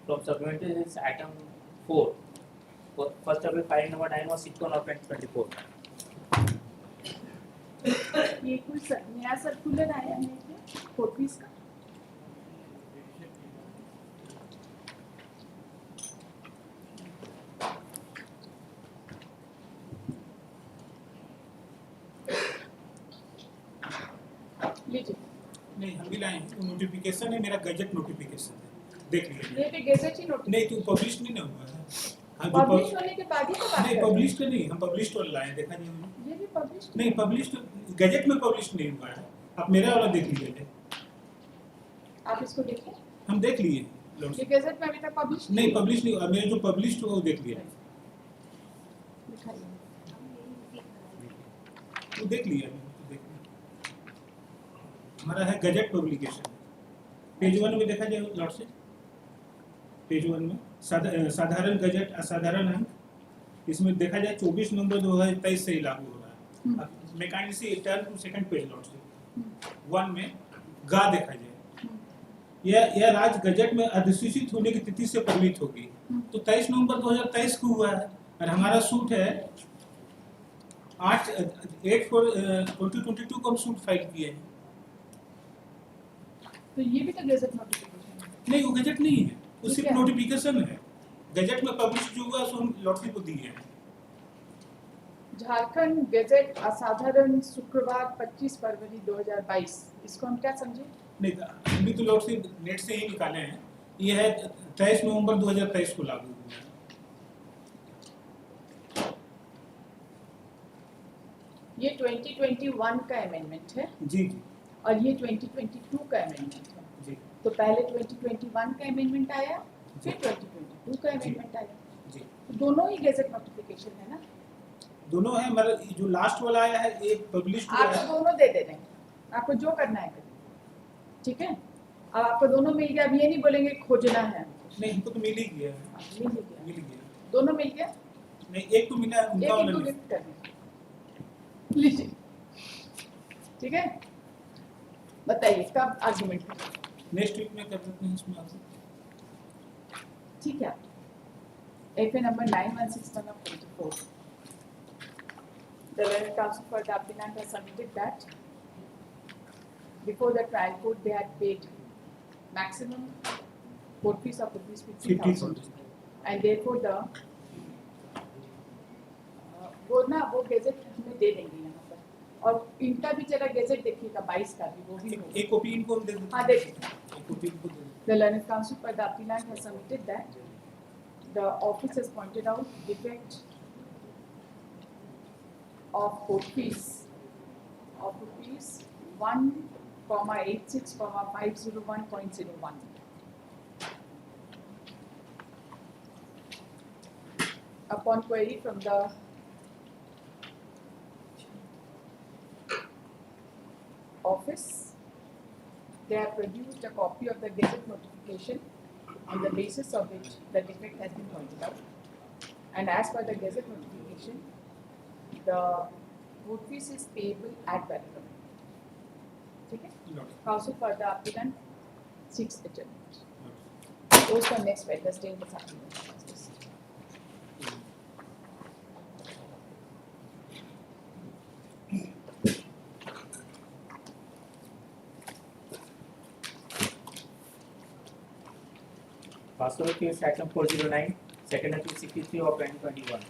from supplementary is item 4. First of all, file number 9 was 6 of 2024. ये कोई नया circular आया है क्या कॉपीज का? लीजिए। नहीं हम भी लाए हैं, नोटिफिकेशन है, मेरा गजट नोटिफिकेशन है, देख लीजिए। ये भी गैजेट ही नोटिफिकेशन नहीं तो पब्लिश नहीं ना हुआ है। हाँ, पब्लिश होने के बाद ही तो बात नहीं पब्लिश तो नहीं, हम पब्लिश तो लाए, देखा नहीं हमने। ये भी पब्लिश नहीं पब्लिश तो गजट में पब्लिश नहीं हुआ है, आप मेरा वाला देख लीजिए। आप इसको देखिए। हम देख लिए ये गैजेट में अभी तक पब्लिश नहीं पब्लिश नहीं हुआ, मेरे जो पब्लिश हुआ वो देख लिया, वो देख लिया हमारा है गजट पब्लिकेशन। पेज 1 में देखा जाए लॉर्ड से, पेज 1 में साधारण गजट असाधारण अंक, इसमें देखा जाए 24 नवंबर 2023 से ही लागू हो रहा है। मैकेनिसी turn to second page lord से 1 में गा देखा जाए, यह राज्य गजट में अधिसूचित होने की तिथि से परिमित होगी, तो 23 नवंबर 2023 को हुआ है और हमारा सूट है 8/4/2022 को हम सूट फाइल किए हैं। तो ये भी तो गैजेट नोटिफिकेशन है। नहीं वो गजट नहीं है, वो सिर्फ नोटिफिकेशन है। गजट में पब्लिश जो हुआ सो हम लॉटरी को दिए हैं। झारखंड गजट असाधारण शुक्रवार 25 फरवरी 2022, इसको हम क्या समझे? नहीं हम भी तो लॉटरी नेट से ही निकाले हैं। ये है 23 नवंबर 2023 को लागू हुआ है। ये 2021 का अमेंडमेंट है जी जी, और ये 2022 का अमेंडमेंट है जी तो पहले 2021 का अमेंडमेंट आया, फिर 2022 का अमेंडमेंट आया, जी तो दोनों ही गैजेट नोटिफिकेशन है ना? दोनों है, मतलब जो लास्ट वाला आया है ये पब्लिश हुआ आप है। दोनों दे देने, आपको जो करना है करिए, ठीक है? अब आपको दोनों मिल गया, अब ये नहीं बोलेंगे खोजना है। नहीं हमको तो मिल ही गया है, मिल गया, मिल गया। दोनों मिल गया। नहीं एक तो मिला, उनका वाला एक नहीं। गिफ्ट कर लीजिए, ठीक है? बताइए कब आर्गुमेंट करें? नेक्स्ट वीक में कर सकते हैं इसमें आपसे। ठीक है। FA number 9161 of 24. The learned counsel for the applicant has submitted that before the trial court they had paid maximum court fees of rupees 50,000 and therefore the वो गैजेट हमें दे देंगे यहाँ पर, और इनका भी जरा गैजेट देखिएगा 22 का भी, वो भी एक कॉपी इनको हम दे देते हैं। हाँ देखिए। एक कॉपी इनको दे देते The learned counsel for the applicant has submitted that the office has pointed out defect of court fees of rupees 1,86,501.01. Upon query from the office, they have produced a copy of the gazette notification on the basis of which the defect has been pointed out. And as per the gazette notification, the court fees is payable at welcome. Okay? Counsel for the applicant seeks adjournment. Goes for next Wednesday in this afternoon. Passport case item 409, second appeal 63 of 2021.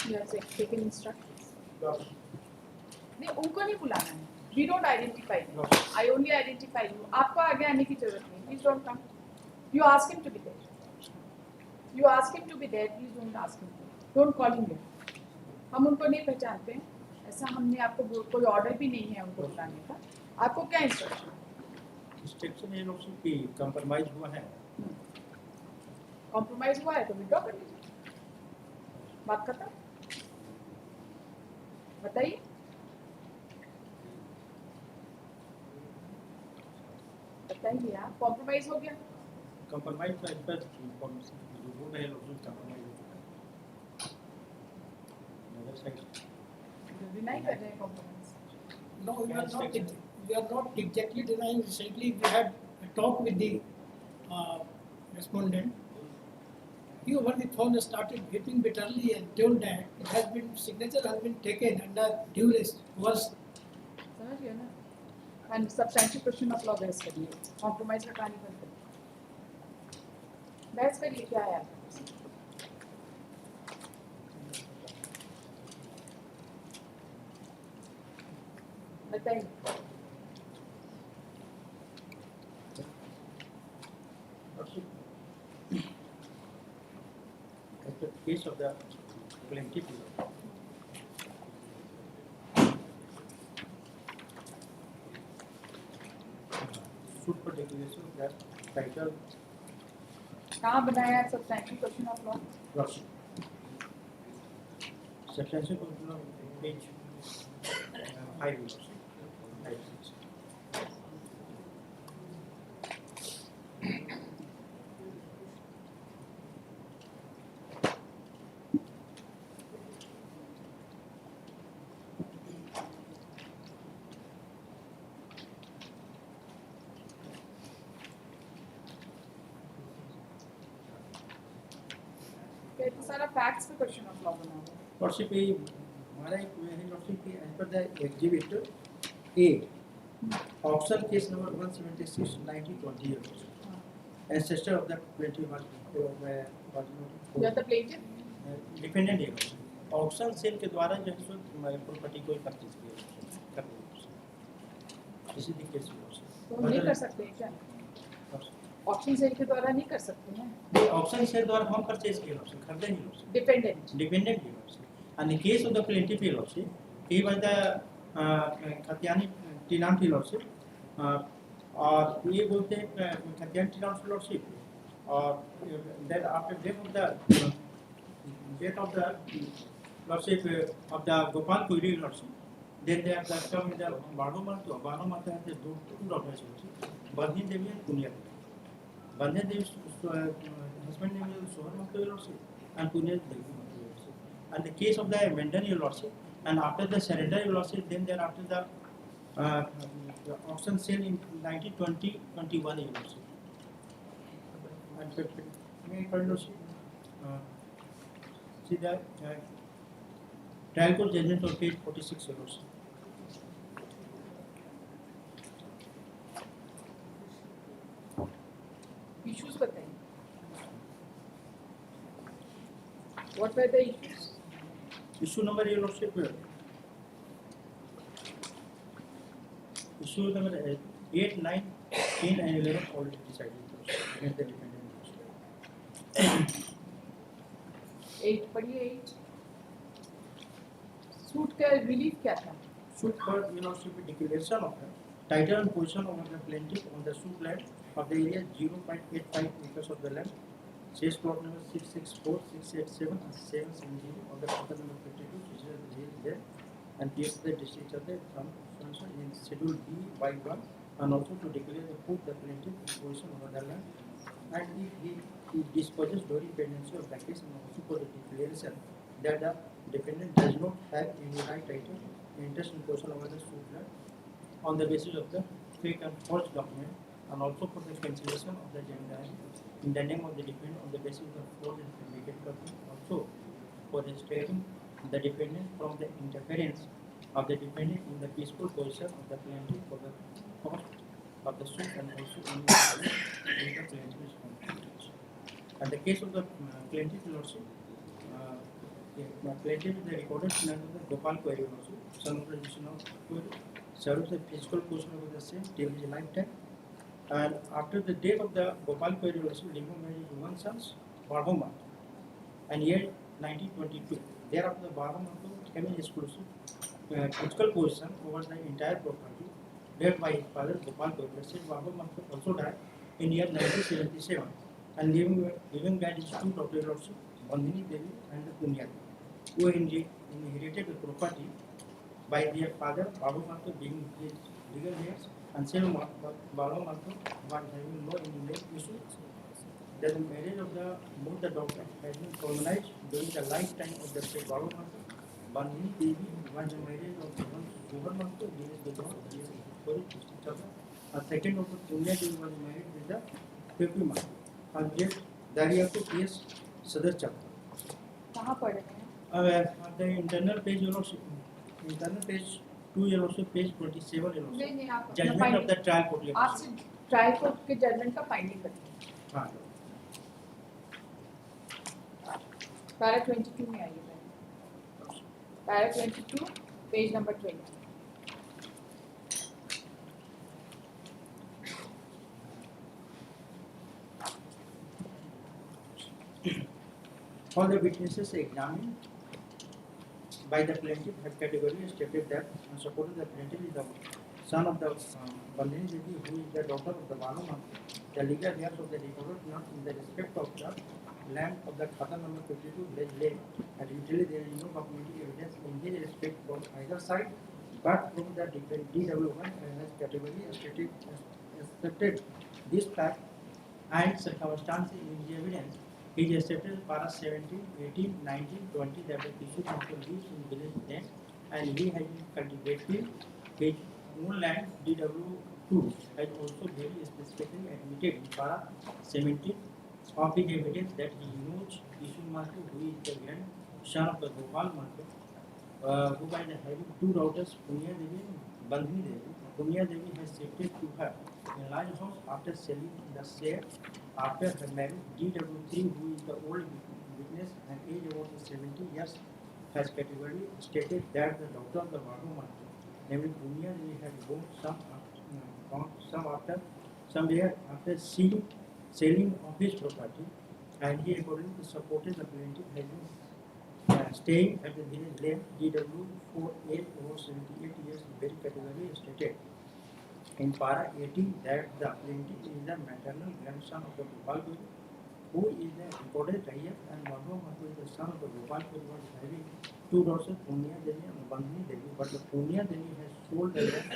You have taken instructions. नहीं उनको नहीं बुलाना है. We don't identify you. I only identify you. आपको आगे आने की जरूरत नहीं. Please don't come. You ask him to be there. You ask him to be there. Please don't ask him. Don't call him here. हम उनको नहीं पहचानते हैं. ऐसा हमने आपको कोई ऑर्डर भी नहीं है उनको बुलाने का. आपको क्या इंस्ट्रक्शन? इंस्ट्रक्शन है लोग कि कंप्रोमाइज हुआ है। कॉम्प्रोमाइज हुआ है तो विड्रॉ कर लीजिए, बात खत्म। बताइए। बताइए आप, कॉम्प्रोमाइज हो गया? कंप्रोमाइज का इफेक्ट इन्फॉर्मेशन जो वो है लोग कंप्रोमाइज हो चुका है। अदर साइड डिनाई कर रहे हैं compromise. No, we are not exactly denying. Recently, we had talked with the respondent, he over the phone started weeping bitterly and told that it has been signature has been taken under duress worse. समझ गया ना? And substantial question of law बहस करिए, compromise का कहानी बंद करिए, बहस करिए क्या है आपके पास? बताइए. The case of the plaintiff suit for declaration that title कहाँ बनाया है substantial question of law? Russian. Substantial question of page 5. तो सारा facts पे question of law बना हुआ है. Lordship, हमारा एक है Lordship कि as per the exhibit A, auction case number 176 1920 ancestor of the 21 You are the plaintiff? Dependent है ऑक्शन सेल के द्वारा जो है सो प्रॉपर्टी को परचेज किया किसी भी केस में तो नहीं कर सकते हैं क्या? ऑप्शन सेल के द्वारा नहीं कर सकते हैं. ऑक्शन सेल द्वारा हम परचेज किया ऑप्शन खरीदे नहीं ऑप्शन Dependent. डिपेंडेंट है option and the case of the plaintiff lordship he was the Katyani tenant lordship और ये बोलते हैं Katyani tenant lordship और then after death of the lordship of the Gopal Koiri lordship then they have the come in the Bano Mata has the two daughters Bandhin Devi and Punya Bandhin Devi's husband name is Sohar Mata lordship and Punya Devi. And the case of the vendor your lordship and after the surrender your lordship then thereafter the auction sale in 1920-21 your lordship and may I lordship see the trial court judgment on page 46 your lordship. Issues बताइए. What were the issues? Issue number your lordship issue number 8, 9, 10 and 11 already decided against the defendant. 8 पढ़िए 8. Suit का relief क्या था? Suit for your lordship declaration of the title and position of the plaintiff on the suit land of the area 0.85 acres of the land, says plot number 664, 687 and 770 on the paper number 52, which is there, and gives the district of the in schedule B by 1, and also to declare the put the plaintiff position over the land, and if he disposes during pendency of the case, and also for the declaration that the defendant does not have any right title, interest in possession over the suit land on the basis of the fake and false document, and also for the cancellation of the gender in the name of the defendant on the basis of the false and fabricated document, also for the stating the defendant from the interference of the defendant in the peaceful position of the plaintiff for the cost of the suit and also in the plaintiff's complaint. And the case of the plaintiff lordship, plaintiff is the recorded son of the Gopal Koiri lordship, son of the Jishnu Koiri, serves the physical portion of the same till his lifetime. And after the death of the Gopal Koiri lordship, Lingo married one son, Barboma, and year 1922. Thereafter, the Barboma came in exclusive physical position over the entire property, left by his father Gopal Koiri lordship. Barboma also died in year 1977, and living by his two daughters lordship, Bandhini Devi and Punya, who inherited the property by their father Babu Mato being his legal heirs, and same Babu Mato was having no legal issue. That the marriage of both the daughters has been formalized during the lifetime of the said Babu Mato. Bandhini Devi was the marriage of Sohar Mato, he is the daughter for each other. And second of Punya Devi was married with the Pepi Mato. object Dariyaku PS Sadar Chapter. कहाँ पढ़ रहे हैं? The internal page you know, internal page 2 you also page 27 you know. नहीं आप अपना Judgment of finding- the trial court. आपसे trial court के judgement का फाइंडिंग करते हैं. हाँ. पैरा 22 में आइए. Para 22 page number 20. All the witnesses examined by the plaintiff have categorically stated that supporting the plaintiff is the son of the Bandhani Devi, who is the daughter of the Banu Mantu. The legal heirs of the recorded not in the respect of the land of the Khata number 52 village lane, and usually there is no documentary evidence in this respect from either side, but from the DW1 has categorically accepted this fact and circumstances in the evidence. He is accepted para 17, 18, 19, 20 that the Kishore Mantu lives in village land and he has been cultivating his own land. DW2 has also very specifically admitted in para 17 of his evidence that he knows Kishore Mantu, who is the grandson of the Gopal Mantu, who by having two daughters, Punya Devi and Bandhani Devi. Punya Devi has shifted to her in-laws house after selling the share after her marriage. DW3, who is the old witness and age about 70 years, has categorically stated that the daughter of the Banu Mantu, namely Punya Devi, had born somewhere after selling of his property, and he according to supported the plaintiff has been staying at the village lane. DW4A over 78 years very categorically stated in para 18 that the plaintiff is the maternal grandson of the Gopal Guru, who is the recorded heir, and Banu Mantu is the son of the Gopal Guru, was having two daughters, Punya Devi and Bandhani Devi, but the Punya Devi has sold the land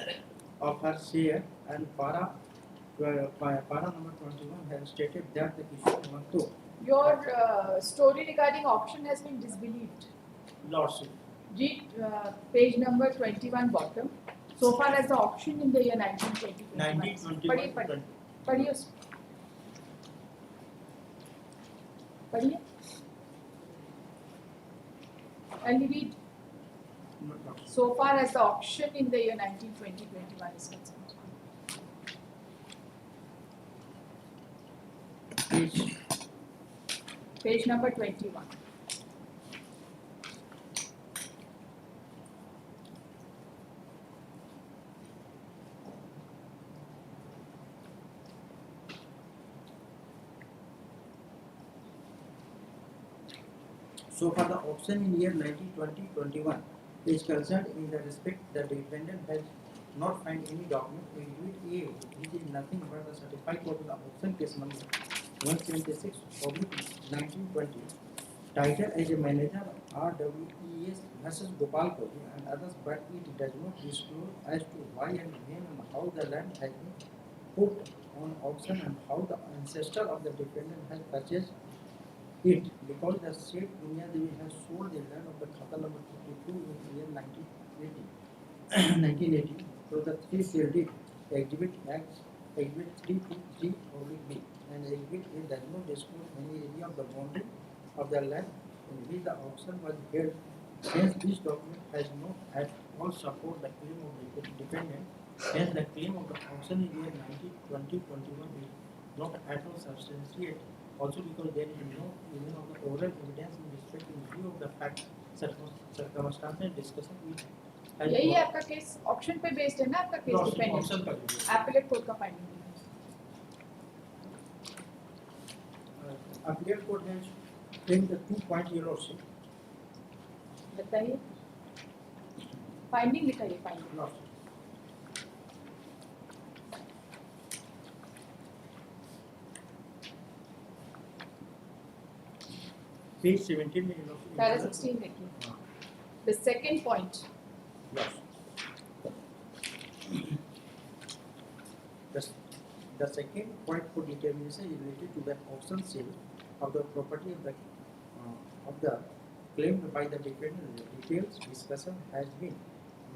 of her share, and para number 21 has stated that the Kishore Mantu, Your story regarding auction has been disbelieved. lordship. Read page number 21 bottom. So far as the auction in the year 1920. पढ़िए उसको. पढ़िए. And read. So far as the auction in the year 1920-21 is concerned. Page number 21. So far the auction in year 1920-21 is concerned in the respect the defendant has not find any document exhibit A, which is nothing but the certified copy of the auction case number 176/1920, titled as a manager RWES versus Gopal Guru and others, but it does not disclose as to why and when and how the land has been put on auction and how the ancestor of the defendant has purchased it, because the said Punya Devi has sold the land of the Khata number 52 in the year 1980. So the three sealed it, exhibit X, exhibit 323/B, and exhibit A does not disclose any area of the boundary of the land in which the auction was held. Hence, this document has not at all support the claim of the defendant. Hence, the claim of the auction in the year 1920-21 is not at all substantiated. Also, because there is no even of the oral evidence in respect in view of the fact circumstances discussion with यही है आपका case. Option पे based है ना आपका case. Dependent auction पर appellate court का finding. appellate court has claimed the 2 point lordship. बताइए. फाइंडिंग लिखाइए. फाइंडिंग. Lordship. Page 17 में lordship. पैरा 16 देखिए. The second point. The second point for determination is related to the auction sale of the property of the claimed by the defendant. Details discussion has been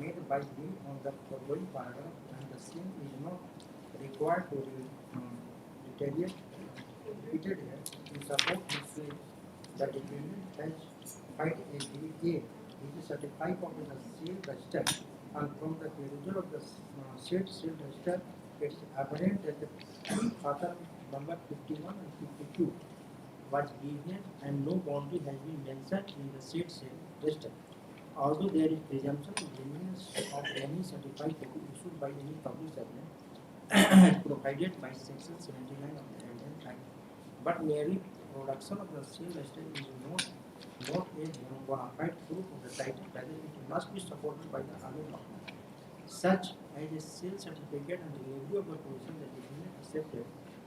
made by me on the following paragraph, and the same is not required to retaliate repeated here in support this claim. The defendant has filed a DA which is certified of the seal register, and from the perusal of the said seal register, it's apparent that the Khata number 51 and 52 was given and no boundary has been mentioned in the said seal register. Although there is presumption of genuineness of any certified copy issued by any public servant as provided by section 79 of the Evidence Act, but merely production of the seal register is not a bona fide proof of the title, rather it must be supported by the other document, such as a seal certificate and delivery of the position that the defendant accepted.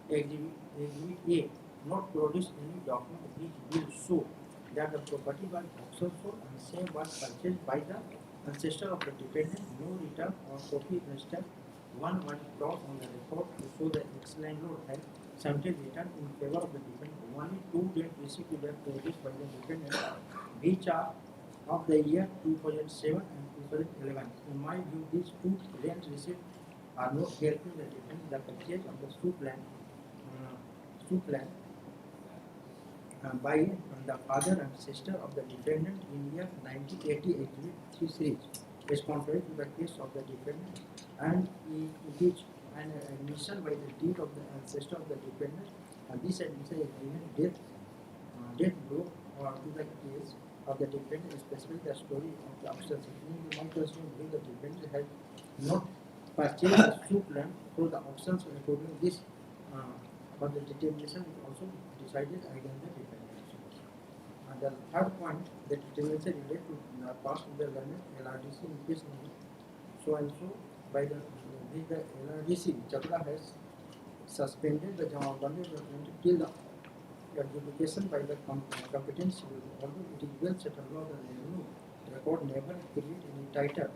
Exhibit A not produce any document which will show that the property was auctioned for and same was purchased by the ancestor of the defendant. No return or copy register one was brought on the record to show the ex-landlord had submitted return in favor of the defendant. Only two rent receipts were produced by the defendant, which are of the year 2007 and 2011. In my view, these two rent receipts are not helping the defendant. The purchase of the soup land by the father and sister of the defendant in year 1980 Exhibit 3 series is contrary to the case of the defendant, and it is an admission by the deed of the ancestor of the defendant, and this admission is given death blow to the case of the defendant, especially the story of the auction. My question is, the defendant has not purchased the soup land through the auctions according to this, but the determination is also decided against the defendant. And the third point, the determination related to the past of the learned LRDC in case number so and so by the LRDC Chakra has suspended the Jamabandi till the adjudication by the competent civil. Although it is well settled law that the revenue record never create any title,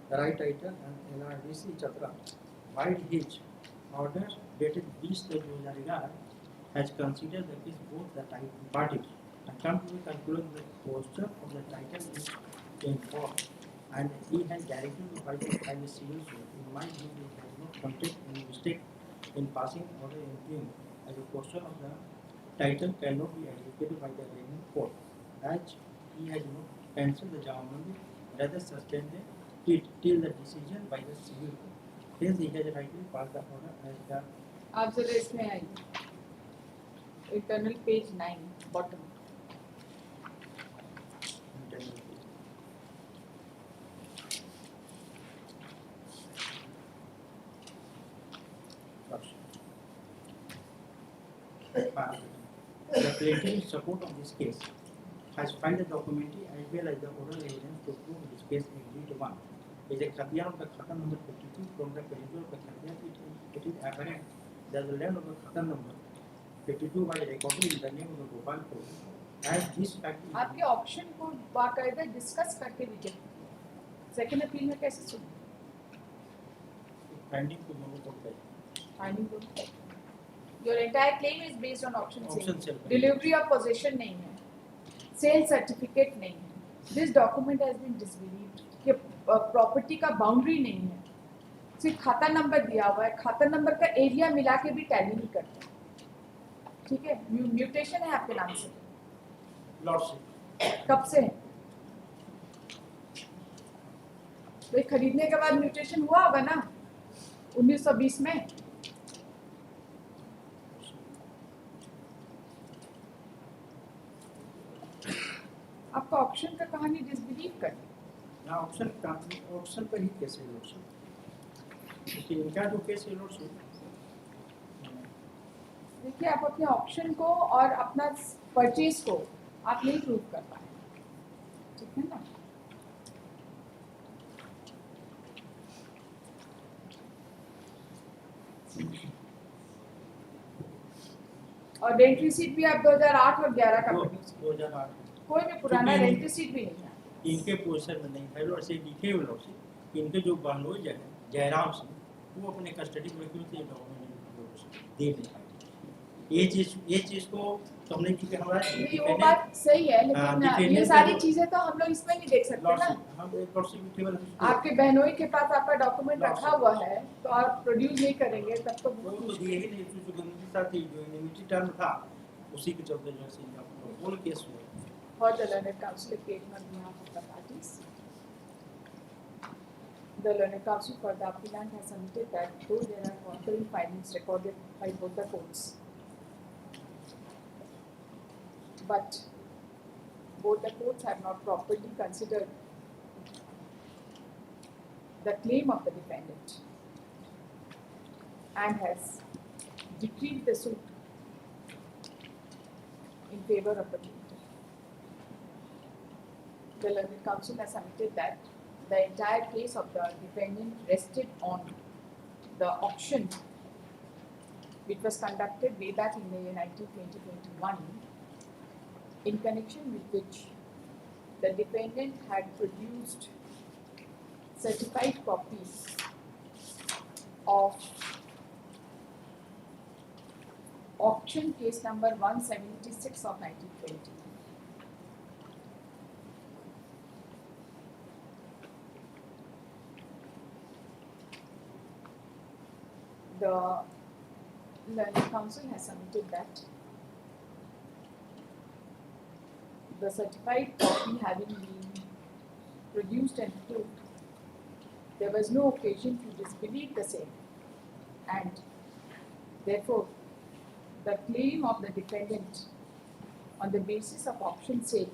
the right title, and LRDC Chakra, by his order dated 20/2011, has considered the case both the parties and come to the conclusion that the posture of the title is in court, and he has directed to file a civil suit. In my view, he has not committed any mistake in passing order implying as a posture of the title cannot be adjudicated by the revenue court, as he has not cancelled the Jamabandi, rather suspended it till the decision by the civil court. Hence, he has rightly passed the order as the आप जरा इसमें आइए, internal page 9 bottom. internal. The plaintiff in support of this case has filed a documentary as well as the oral evidence to prove this case Exhibit 1 is a Khatiyan of the Khatan number 52. From the perusal of the Khatiyan, it is apparent that the land of the Khatan number 52 was recorded in the name of the Gopal Court. As this fact is आपके option को बाकायदा discuss करके reject, second appeal में कैसे सुन pending to know the finding को. Your entire claim is based on option Option sale. sale. Delivery of possession नहीं है, सेल सर्टिफिकेट नहीं है, this document has been disbelieved कि प्रॉपर्टी का बाउंड्री नहीं है, सिर्फ खाता नंबर दिया हुआ है, खाता नंबर का एरिया मिला के भी टैली नहीं करता. ठीक है, म्यूटेशन है आपके नाम से, lordship. कब से है? तो खरीदने के बाद म्यूटेशन हुआ होगा ना 1920 में. आपका ऑप्शन का कहानी डिसबिलीव कर. Now option पर ही कैसे lordship? इनका जो केस है lordship, देखिए, आप अपने ऑप्शन को और अपना परचेज को आप नहीं प्रूव कर पाए, ठीक है ना. और रेंट रिसीट भी आप 2008 और 11 का प्रोड्यूस, 2008 कोई भी पुराना क्योंकि रेंट रिसीट भी नहीं है. इनके पोजीशन में नहीं है और से लिखे हुए lordship, इनके जो बहनोई जयराम सिंह वो अपने कस्टडी में क्यों थे डॉक्यूमेंट दे नहीं पाए. ये चीज को तो हमने क्योंकि हमारा नहीं वो बात सही है, लेकिन ये defendant सारी को- चीजें तो हम लोग इसमें नहीं देख सकते ना। हम एक लॉर्डशिप केवल आपके बहनोई के पास आपका डॉक्यूमेंट Lordship. रखा हुआ है, तो आप प्रोड्यूस नहीं करेंगे तब तो वो बहुत तो मुश्किल दिए है। ही नहीं, जो गवर्नमेंट साथ ही जो इनमिटी टर्म था उसी के चलते जो है सही कौन केस हुआ For the learned counsel appearing on behalf of the parties. The learned counsel for the appellant has submitted that though there are contrary findings recorded by both the courts, but both the courts have not properly considered the claim of the defendant and has decreed the suit in favor of the plaintiff. The learned counsel has submitted that the entire case of the defendant rested on the auction which was conducted way back in the year 2021, in connection with which the defendant had produced certified copies of auction case number 176 of 1920. The learned counsel has submitted that the certified copy having been produced and proved, there was no occasion to disbelieve the same, and therefore the claim of the defendant on the basis of auction sale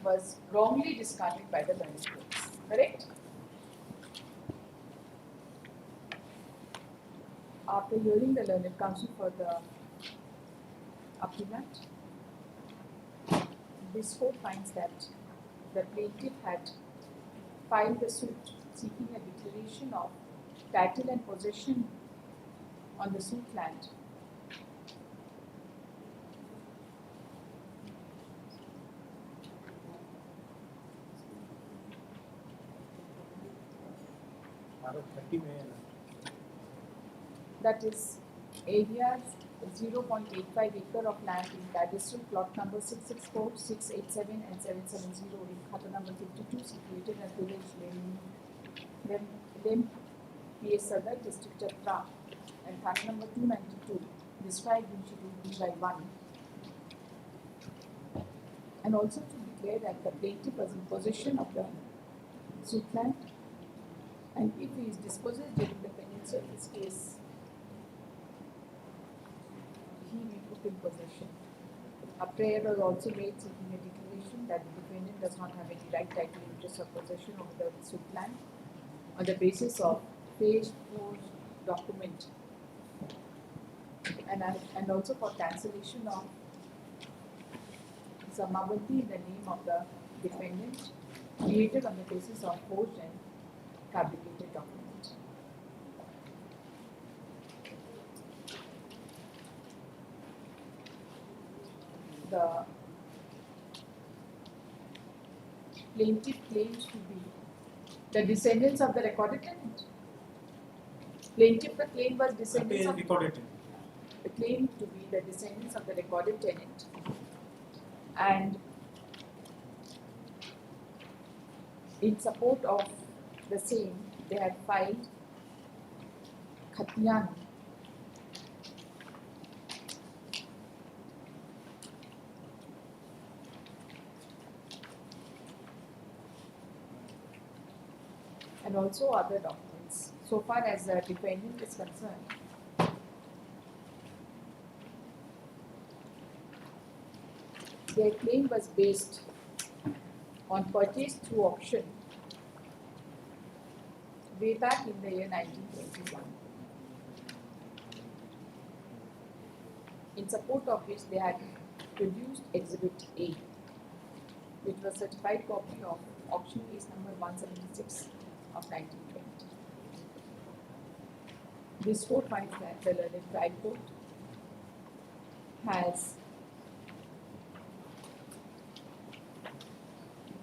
was wrongly discarded by the learned courts. Correct? After hearing the learned counsel for the appellant, this court finds that the plaintiff had filed the suit seeking a declaration of title and possession on the suit land Bharat 30 में है ना that is areas 0.85 acre of land in cadastral plot number 664, 687 and 770 in khata number 52 situated at village Lem PS Sadar district Chatra and khata number 292 described in schedule B by 1, and also to declare that the plaintiff was in possession of the suit land, and if he is dispossessed during the pendency of this case, he be put in possession. A prayer was also made seeking a declaration that the defendant does not have any right, title, interest or possession over the suit land on the basis of forged document, and also for cancellation of Samavanti in the name of the defendant created on the basis of forged and fabricated document. The plaintiff claims to be the descendants of the recorded tenant. Plaintiff, the claim was descendants of recorded the claim to be the descendants of the recorded tenant, and in support of the same they had filed Khatiyan and also other documents. So far as the defendant is concerned, their claim was based on purchase through auction way back in the year 1921. In support of which they had produced Exhibit A, which was certified copy of auction case number 176 of 1920. This court finds that the learned trial court has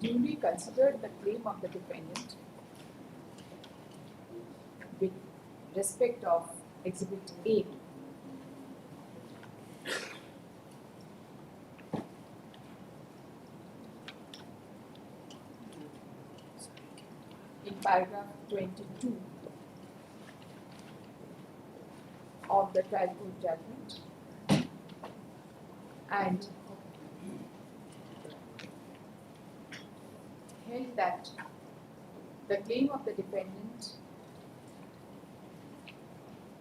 duly considered the claim of the defendant with respect of Exhibit A. In paragraph 22 of the trial court judgment, and held that the claim of the defendant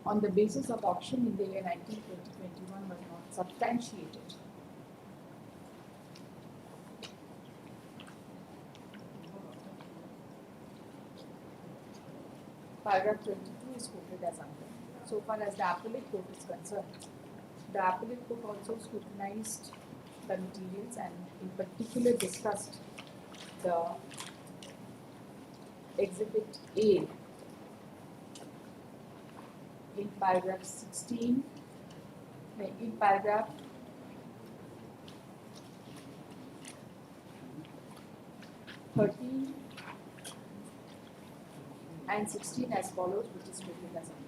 on the basis of auction in the year 1921 was not substantiated. Paragraph 22 is quoted as under. So far as the appellate court is concerned, the appellate court also scrutinized the materials and in particular discussed the exhibit A in paragraph 16, in paragraph 13 and 16 as follows, which is quoted as under.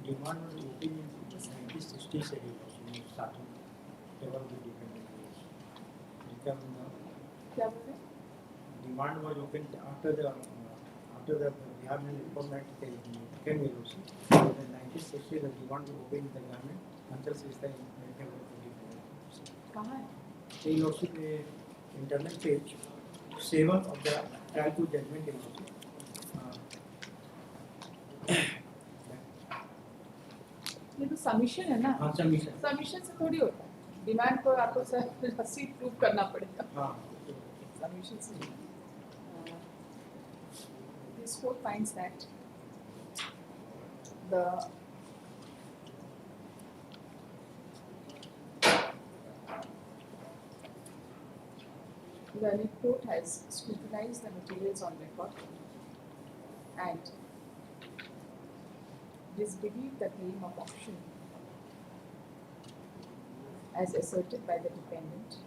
Demand was open in 1960 schedule also starting ever the dependent years. क्या बोल रहे हैं? Demand was open after the Bihar में reform act came in also. So in 1960 the demand was open in the government until 60 कहाँ है? ये also the internal page 7 of the trial to judgment is also. ये तो submission है ना? हाँ submission. Submission से थोड़ी होता है. डिमांड को आपको रसीद प्रूव करना पड़ेगा. हाँ. Submission से. This court finds that the learned court has scrutinized the materials on record and disbelieved the claim of auction as asserted by the defendant.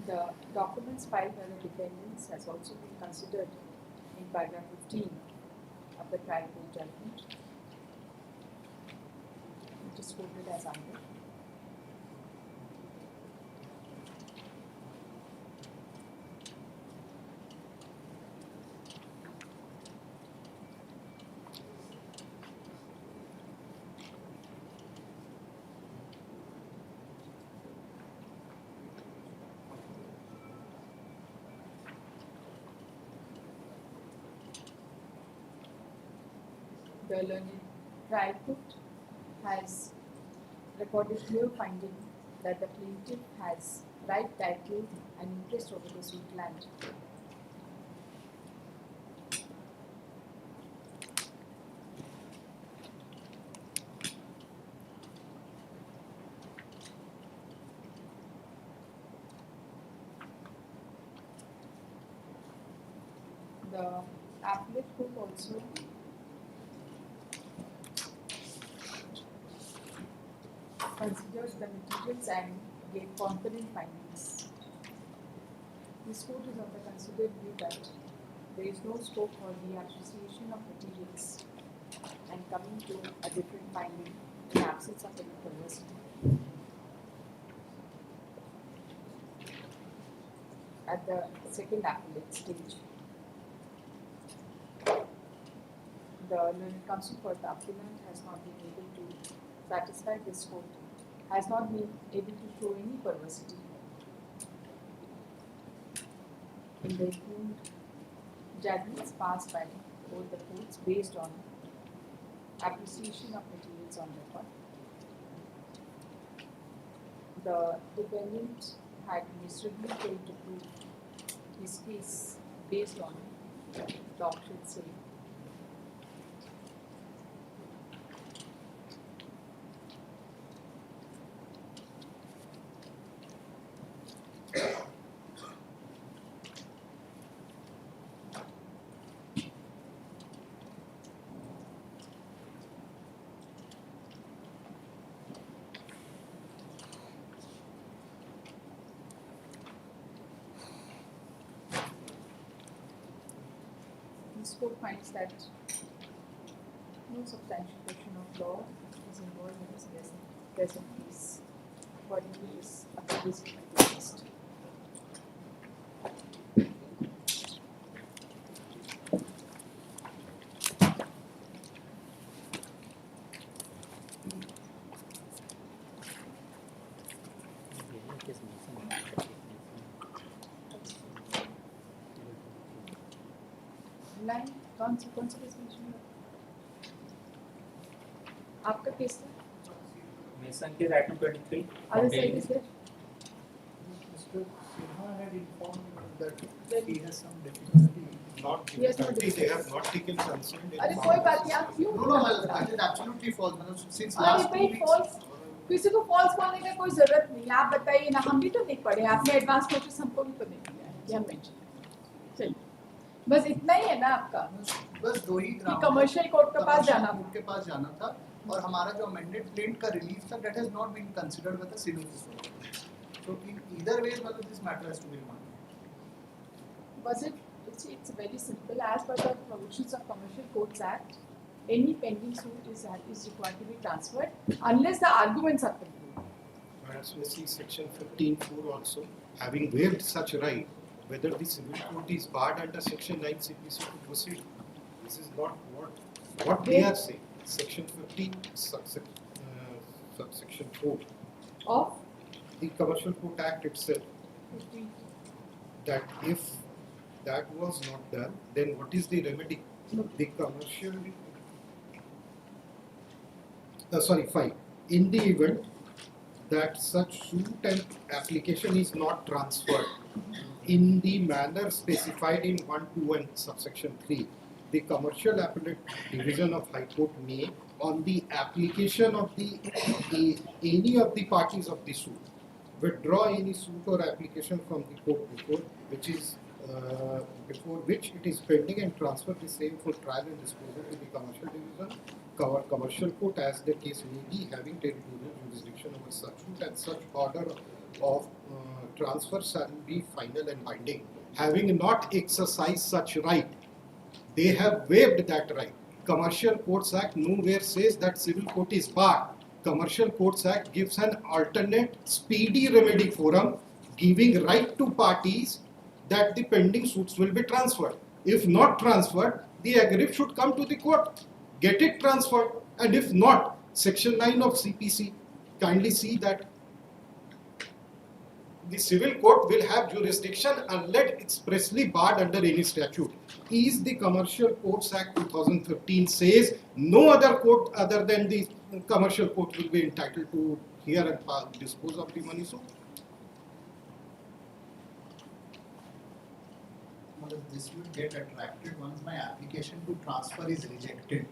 The documents filed by the defendants has also been considered in paragraph 15 of the trial court judgment, which is quoted as under. The learned trial court has recorded clear finding that the plaintiff has right title and interest over the suit land. The appellate court also considered the materials and gave concurrent findings. This court is of the considered view that there is no scope for the appreciation of materials and coming to a different finding in absence of any perversity. At the second appellate stage, the learned counsel for the appellant has not been able to satisfy this court, has not been able to show any perversity in the improved judgments passed by both the courts based on appreciation of materials on record. The defendant had miserably failed to prove his case based on doctrine saying. This court finds that no substantial question of law is involved in this present case. Accordingly, this appeal is dismissed. Line कौन सा case में आपका case था Mason case item 23. other side is there Mr. Sinha had informed that he has some difficulty. Not Yes, no difficulty, they have not taken consent. in अरे one कोई of बात the- नहीं आप क्यों No, no, that is absolutely false. मतलब since अरे last 2 भाई weeks. False किसी को फॉल्स बोलने की कोई जरूरत नहीं है आप बताइए ना हम भी तो नहीं पढ़े आपने एडवांस नोटिस हमको भी तो नहीं दिया है ये हम मेंशन चलिए बस इतना ही है ना आपका बस दो ही कि कमर्शियल कोर्ट के पास जाना कोर्ट के पास जाना था और हमारा जो अमेंडेड प्लेंट का रिलीफ था that has not been considered by the civil court so in either ways मतलब this matter has to be remanded was it's very simple as per the provisions of Commercial Courts Act any pending suit is required to be transferred unless the arguments are concluded. As we see section 15(4) also, having waived such right, whether the civil court is barred under section 9 CPC to proceed. This is not what they are saying. Section 15, subsection 4, Of the Commercial Court Act itself, that if that was not done, then what is the remedy? The commercial, fine. In the event that such suit and application is not transferred in the manner specified in 1, 2 and subsection 3, the Commercial Appellate Division of High Court may, on the application of any of the parties of the suit, withdraw any suit or application from the court before which it is pending and transfer the same for trial and disposal to the Commercial Division, Commercial Court as the case may be, having territorial jurisdiction over such suit, and such order of transfer shall be final and binding. Having not exercised such right, they have waived that right. Commercial Courts Act nowhere says that civil court is barred. Commercial Courts Act gives an alternate speedy remedy forum, giving right to parties that the pending suits will be transferred. If not transferred, the aggrieved should come to the court, get it transferred, and if not, section 9 of CPC, kindly see that the civil court will have jurisdiction unless expressly barred under any statute. Is the Commercial Courts Act 2015 says no other court other than the Commercial Court will be entitled to hear and dispose of the money suit? This will get attracted once my application to transfer is rejected.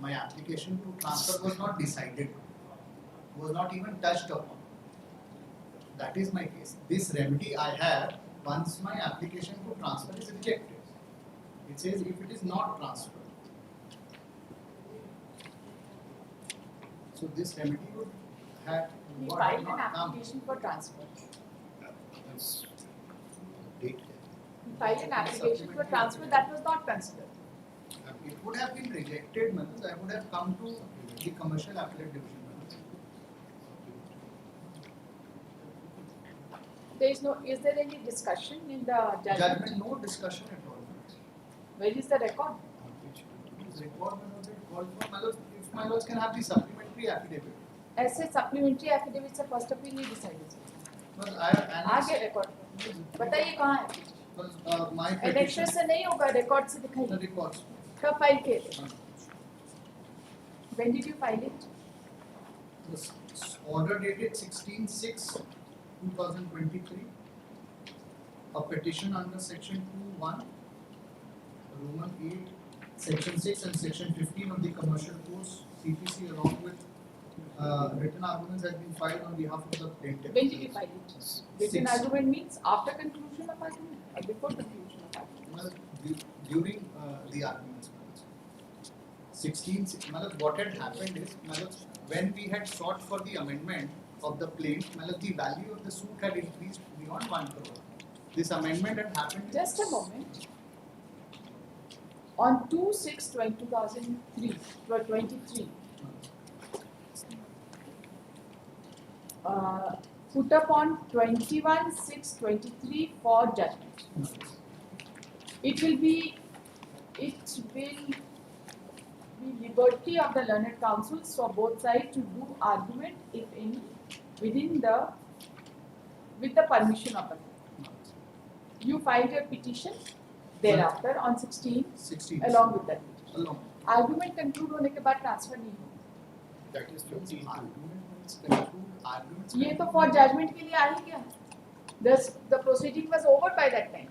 My application to transfer was not decided, was not even touched upon. That is my case. This remedy I have once my application to transfer is rejected. It says if it is not transferred. So this remedy would have he What filed did an not come? application for transfer. That's date. He filed an application for transfer that was not considered. It would have been rejected, Manoj. I would have come to the commercial appellate division. Manoj. Is there any discussion in the judgment? Judgment, no discussion at all. Manoj. Where is the record? This record, Manoj, it called for Manoj, if Manoj can have the supplementary affidavit. ऐसे supplementary affidavit से first appeal नहीं decided. Manoj, I have आगे annexed, record. बताइए कहाँ है? Manoj, my petition, Annexure से नहीं होगा, record से the दिखाइए. records. कब फाइल किए थे? When did you file it? This order dated 16/6/2023. A petition under section 2(1), Roman 8, section 6 and section 15 of the commercial codes, CPC, along with written arguments has been filed on behalf of the plaintiff. When did you file it? Written Six. argument means after conclusion of argument or before conclusion of argument? Well, during the arguments, Manoj. 16, Manoj, what had happened is, Manoj, when we had sought for the amendment of the plaint, Manoj, the value of the suit had increased beyond 1 crore. This amendment had happened. in- Just a moment. On 2/6/2003, put up on 21/6/23 for judgment. It will be liberty of the learned counsels for both sides to do argument, if any, with the permission of the court. You filed your petition thereafter on 16 16. along with that petition. Along. Argument conclude होने के बाद transfer नहीं होगा. That is 15. Arguments conclude, arguments ये तो conclude. for judgment के लिए आ ही गया. The proceeding was over by that time.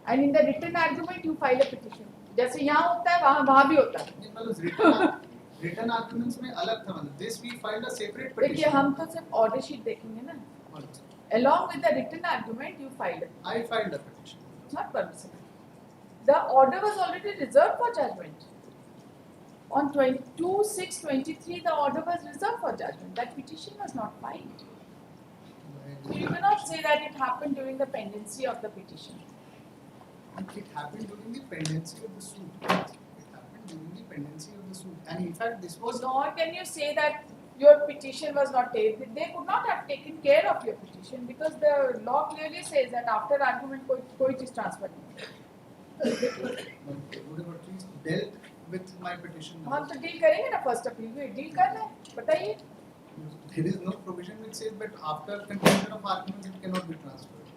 And in the written argument you file a petition. जैसे यहाँ होता है वहाँ भी होता है. नहीं, मतलब written arguments में अलग था, मतलब this we filed a separate देखिए petition. हम तो सिर्फ order sheet देखेंगे ना. Along with the written argument you filed it. I filed a petition. Not permissible. The order was already reserved for judgment. On 22/6/23 the order was reserved for judgment. That petition was not filed. So you cannot say that it happened during the pendency of the petition. It happened during the pendency of the suit. It happened during the pendency of the suit. And in fact, this was Nor can you say that your petition was not taken. They could not have taken care of your petition because the law clearly says that after argument कोई चीज transfer नहीं. would have at least dealt with my petition. हम तो deal करेंगे ना first appeal में. Deal कर रहे हैं. बताइए. There is no provision which says that after conclusion of argument it cannot be transferred.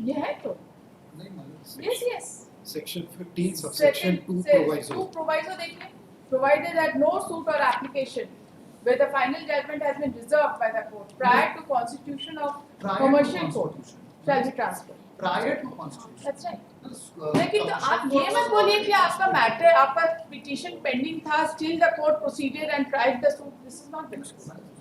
ये है तो. नहीं मालूम. Yes, yes. Section 15, subsection 2 proviso. 2 proviso देखिए. Provided that no suit or application where the final judgment has been reserved by the court prior to constitution of Prior commercial to court constitution. shall be transferred. Prior to constitution. That's right. Uh, लेकिन तो आप commercial ये court मत was बोलिए already कि आपका matter आपका petition pending था still the court proceeded and tried the suit this is not the case.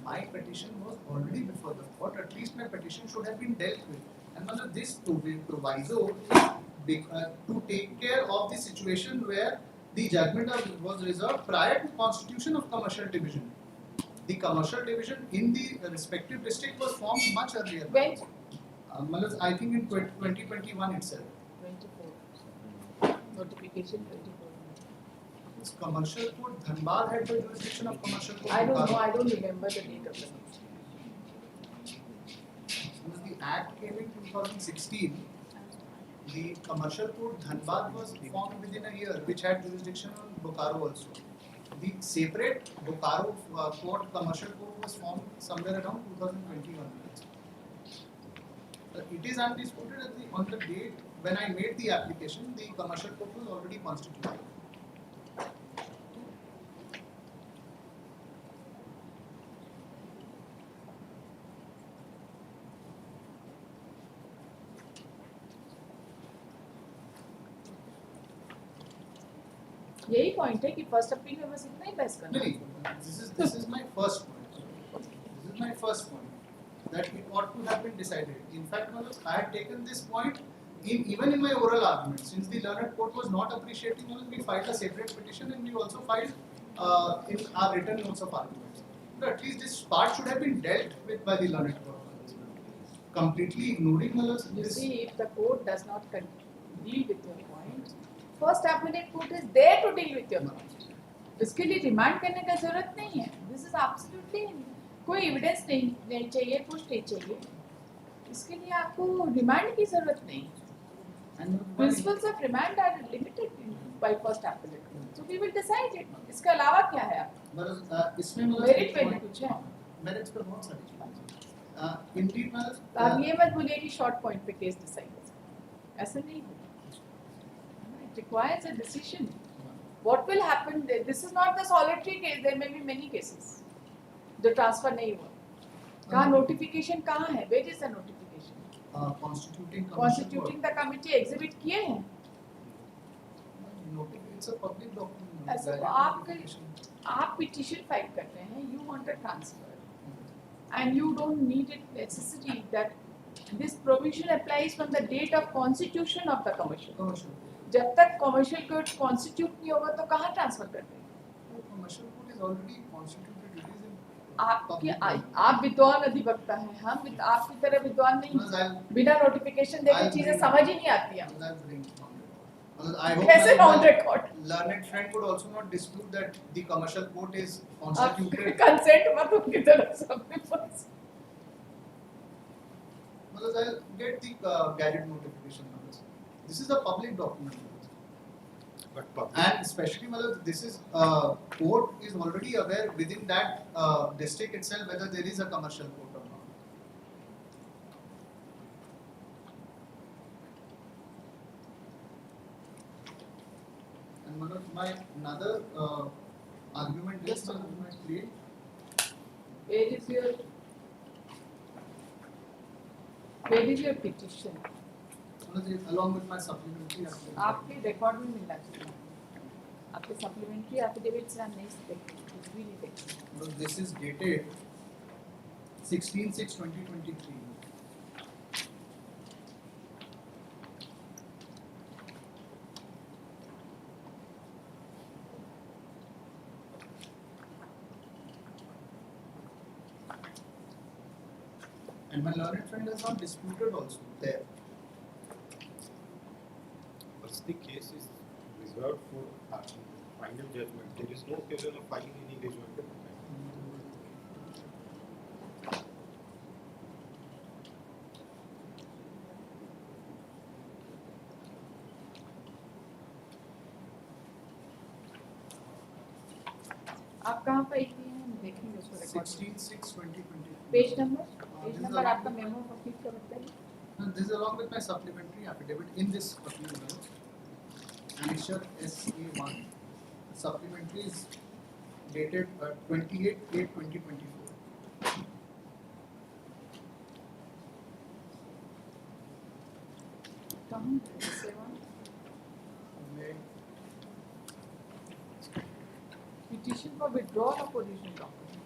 My petition was already before the court. At least my petition should have been dealt with. And Manoj, this proviso to take care of the situation where the judgment was reserved prior to constitution of commercial division. The commercial division in the respective district was formed much earlier. When? Manoj, I think in 2021 itself. 24 notification 24. This commercial court, Dhanbad had the jurisdiction of commercial court. I don't know, I don't remember the date of the notice. The act came in 2016. The commercial court Dhanbad was formed within a year, which had jurisdiction on Bokaro also. The separate Bokaro court, commercial court, was formed somewhere around 2021. It is undisputed that on the date when I made the application, the commercial court was already constituted. यही point है कि first appeal में बस इतना ही बहस करना है. This is my first point. This is my first point that it ought to have been decided. In fact, Manoj, I had taken this point even in my oral argument. Since the learned court was not appreciating, we filed a separate petition and we also filed in our written notes of arguments. But at least this part should have been dealt with by the learned court. Completely ignoring You this. see, if the court does not deal with your point, first appellate court is there to deal with your point. इसके लिए remand करने का जरूरत नहीं है. This is absolutely कोई evidence नहीं चाहिए, कुछ नहीं चाहिए. इसके लिए आपको रिमांड की जरूरत नहीं. And Principles of remand are limited by first appellate court. So we will decide it. इसके अलावा क्या है आप? इसमें मेरिट पे भी कुछ है. मेरिट्स पे बहुत सारी चीजें. Indeed, आप ये मत बोलिए कि शॉर्ट पॉइंट पे केस डिसाइड हो सकता है. ऐसा नहीं होगा. It requires a decision. What will happen? This is not the solitary case. There may be many cases. जो ट्रांसफर नहीं हुआ. कहाँ नोटिफिकेशन कहाँ है? Where is the notification? Constituting the committee exhibit किए हैं. It's a public document. ऐसा तो आप पिटीशन फाइल करते हैं. You want a transfer. And you don't need it necessary that this provision applies from the date of constitution of the commercial. जब तक commercial court constitute नहीं होगा तो कहाँ ट्रांसफर करते हैं? Commercial court is already constituted. It is in आप विद्वान अधिवक्ता हैं. हम आपकी तरह विद्वान नहीं. बिना नोटिफिकेशन देके चीजें समझ ही नहीं आती हैं. कैसे on record? Learned friend would also not dispute that the commercial court is constituted. Consent मत उनकी तरफ से अपने पास. I'll get the gadget notification numbers. This is a public document. And especially this is court is already aware within that district itself whether there is a commercial court or not. And my another argument is my claim. Where is your petition? Along with my supplementary application. आपके record में मिलना चाहिए. आपके supplementary affidavit से हम नहीं देखते, कुछ भी नहीं देखते. This is dated 16/6/2023. And my learned friend has not disputed also there. Once the case is reserved for final judgment, there is no occasion of filing any judgment. आप कहाँ पे किए हैं? हम देखेंगे उसको रिकॉर्ड. 16/6/2023. पेज नंबर आपका memo complete कर सकते हैं. This is along with my supplementary affidavit in this document. Annexure SA1. Supplementary is dated 28/8/2024. कहाँ है seven? Petition for withdrawal of original document.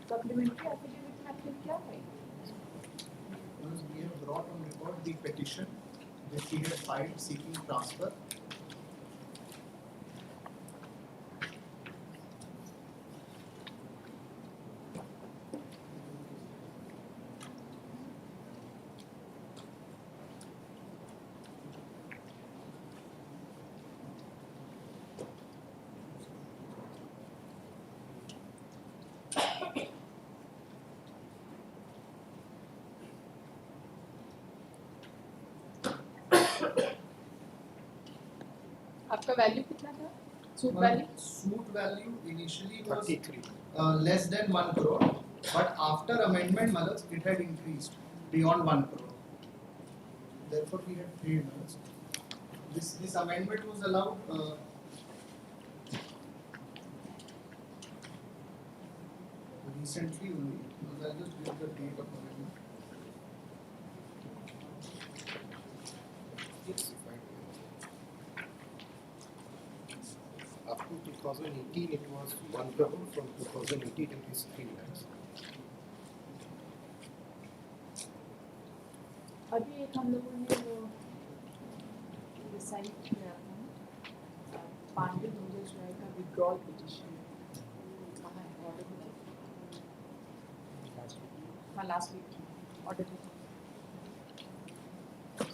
Supplementary affidavit में आपने क्या है? Once we have brought on record the petition that she had filed seeking transfer. आपका value कितना था? Suit value? Suit value initially was 33. less than 1 crore, but after amendment, it had increased beyond 1 crore. Therefore, we had paid. This amendment was allowed. Recently only. I'll just give the date of amendment. Yes, if I up to 2018 it was 1 crore, from 2018 it is 3 lakhs. अभी एक हम लोगों ने वो decide किया था पांडे मुझे जो है का विड्रॉल पिटीशन कहाँ है? ऑर्डर हाँ लास्ट वीक ऑर्डर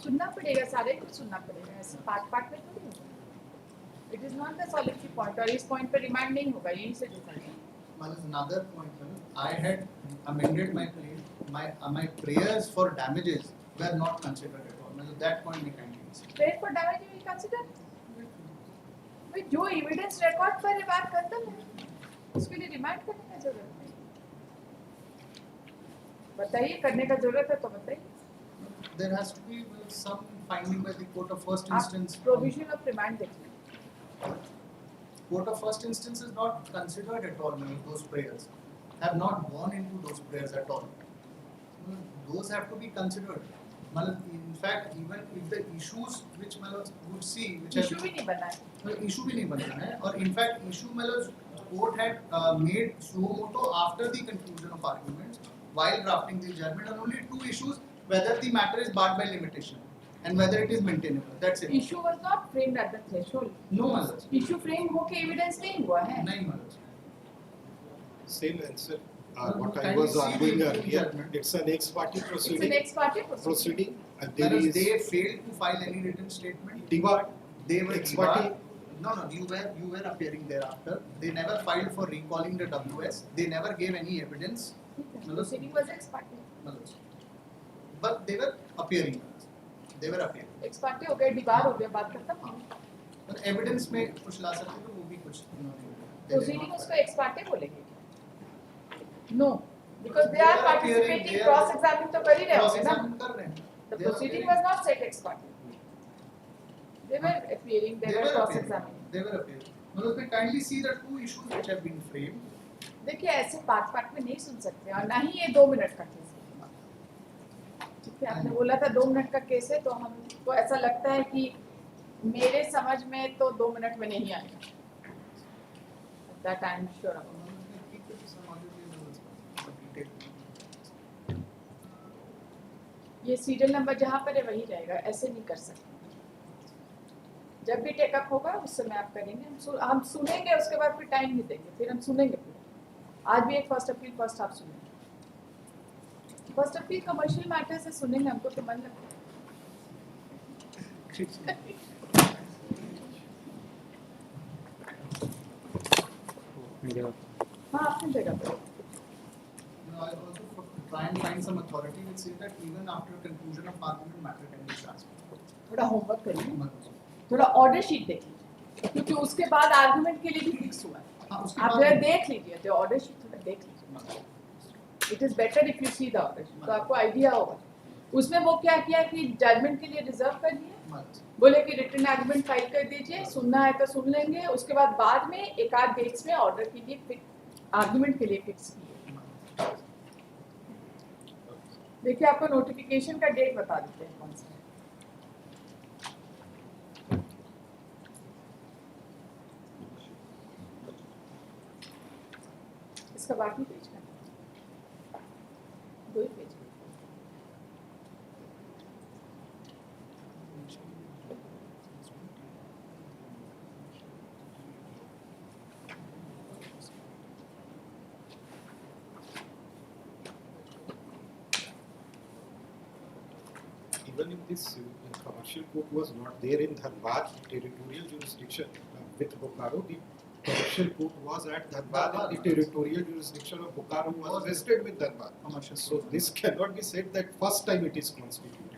सुनना पड़ेगा, सारे कुछ सुनना पड़ेगा, ऐसे पार्ट पार्ट में थोड़ी होगा। It is not the solitary point, और इस पॉइंट पर रिमाइंड नहीं होगा, यहीं से डिसाइड है। Another point, I had amended my claim. My prayers for damages were not considered at all. That point we can use. Pay for damage you will consider? भाई जो एविडेंस रिकॉर्ड पर है बात खत्म है, उसके लिए रिमाइंड करने का जरूरत नहीं। बताइए, करने का जरूरत है तो बताइए। There has to be some finding by the court of first आप instance. प्रोविजन ऑफ रिमांड देखिए। Court of first instance is not considered at all. Those prayers have not gone into those prayers at all. Those have to be considered. In fact, even if the issues which would see, which issue भी नहीं बना है। issue भी नहीं बना है, और in fact issue court had made suo moto after the conclusion of arguments while drafting the judgment on only two issues: whether the matter is barred by limitation and whether it is maintainable. That's it. Issue was not framed at the threshold. No, Malaj. Issue frame होके evidence नहीं हुआ है। नहीं Malaj. Same answer. What I Can was you see arguing the earlier, judgment? it's an ex parte it's proceeding. An ex parte Proceeding, and there Whereas is they failed to file any written statement. debarred. They were Ex parte. debarred. No, you were appearing thereafter. They never filed for recalling the WS. They never gave any evidence. Proceeding was x party. Malaj. But they were appearing. They were appearing. X party हो गया, debar हो गया, बात खत्म। पर evidence में कुछ ला सकते तो वो भी कुछ उन्होंने प्रोसीडिंग उसको एक्स पार्टी बोलेंगे? No, because they are participating, They are- cross examine तो कर ही रहे क्रॉस होंगे ना। एग्जामिन कर रहे हैं. The They are proceeding appearing. was not set ex parte. They were appearing, they were cross examining. They were appearing. मतलब we kindly see the two issues which have been framed. देखिए ऐसे part part में नहीं सुन सकते, और ना ही ये 2 minute का केस है। ठीक है, आपने बोला था 2 मिनट का केस है, तो हमको ऐसा लगता है कि मेरे समझ में तो 2 मिनट में नहीं आएगा। That I am sure about. ये सीरियल नंबर जहाँ पर है वही रहेगा, ऐसे नहीं कर सकते। जब भी टेकअप होगा उस समय आप करेंगे, हम सुनेंगे, उसके बाद फिर टाइम नहीं देंगे, फिर हम सुनेंगे पूरा। आज भी एक फर्स्ट अपील फर्स्ट आप सुनेंगे। फर्स्ट अपील कमर्शियल मैटर से सुनेंगे, हमको तो मन लगता है। हाँ, अपनी जगह पर। I also try and find some authority which says that even after conclusion of argument matter can be transferred. थोड़ा होमवर्क करिए, थोड़ा ऑर्डर शीट देखिए, क्योंकि उसके बाद आर्गुमेंट के लिए भी फिक्स हुआ है। हाँ, उसके आप बाद- जरा देख लीजिए, जो ऑर्डर शीट थोड़ा देख लीजिए। It is better if you see the order sheet, तो आपको आइडिया होगा। उसमें वो क्या किया कि जजमेंट के लिए रिजर्व कर दिया, बोले कि रिटन आर्गुमेंट फाइल कर दीजिए, सुनना है तो सुन लेंगे, उसके बाद में एक आध डेट्स में ऑर्डर के लिए आर्गुमेंट के लिए फिक्स किए। देखिए आपको नोटिफिकेशन का डेट बता देते हैं कौन सा है। इसका बाकी पेज का 2 ही page. Even if this commercial court was not there in Dhanbad territorial jurisdiction with Bokaro, the commercial court was at Dhanbad and the territorial jurisdiction of Bokaro was vested with Dhanbad. So this cannot be said that first time it is constituted.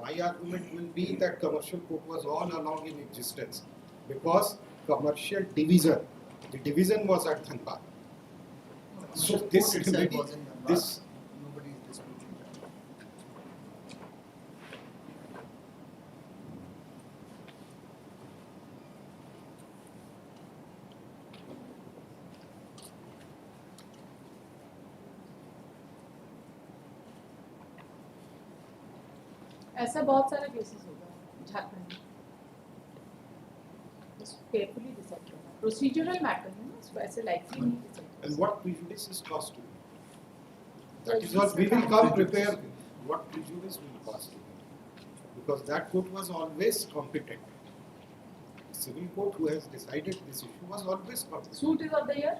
My argument will be that commercial court was all along in existence because commercial division, the division was at Dhanbad. So this remedy, this nobody is disputing that. ऐसा बहुत सारा cases होगा झारखंड में, carefully decide करना। Procedural matter है ना, इसको ऐसे लाइटली नहीं डिसाइड करना। and what prejudice is caused to you? That is what we will come prepared. What prejudice will cause to you? Because that court was always competent. Civil court who has decided this issue was always competent. Suit is of the year,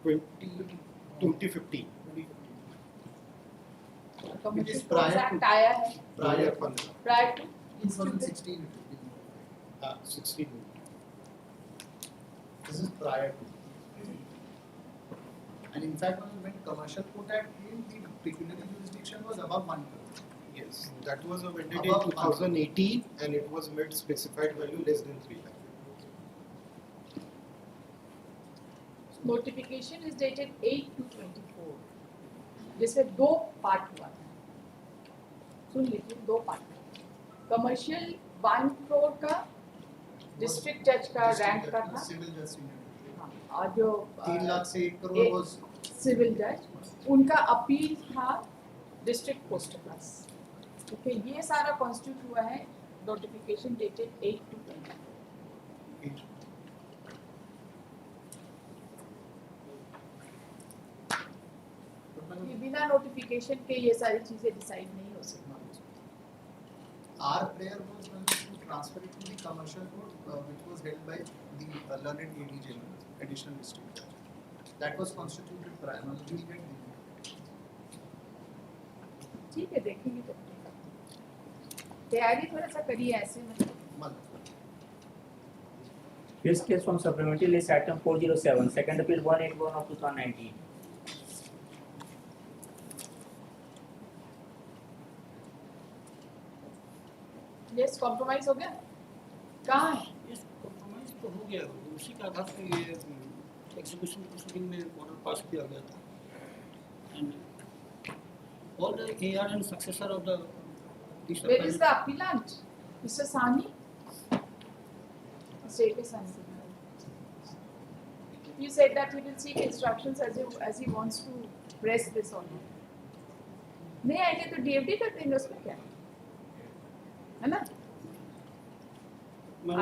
2015. Commercial is prior courts to- act आया है Prior 2015. Prior to 2016 it will be. 16. This is prior to. And in fact, when Commercial Court Act came, the pecuniary jurisdiction was above 1 crore. Yes, that was amended in Above 2018 and it was made specified value less than 3 lakh. Notification is dated 8/2/24 जिसमें 2 part हुआ था सुन लीजिए 2 part commercial 1 crore का district जज का rank का था Civil judge senior. हाँ, और जो 3 लाख से 1 करोड़ एक- was सिविल जज उनका अपील था डिस्ट्रिक्ट पोस्ट क्लास ओके ये सारा कॉन्स्टिट्यूट हुआ है नोटिफिकेशन डेटेड 8/2/24 8. ये बिना नोटिफिकेशन के ये सारी चीजें डिसाइड नहीं हो सकती Our prayer was to transfer it to the commercial court, which was held by the learned ADJ, additional district judge. That was constituted prior. Now we will get the ठीक है देखेंगे तो तैयारी थोड़ा सा करिए ऐसे मतलब month. This case from supplementary list item 407, second appeal 181 of 2019. Yes compromise हो गया कहाँ है ये compromise तो हो गया उसी के आधार पे ये एग्जीक्यूशन प्रोसीडिंग में ऑर्डर पास किया गया था and all the AR and successor of the this Where is the appellant? Mr. Sani? State is Sani. You said that he will seek instructions as he wants to press this on you. नहीं आएंगे तो DFD कर देंगे उसमें क्या है ना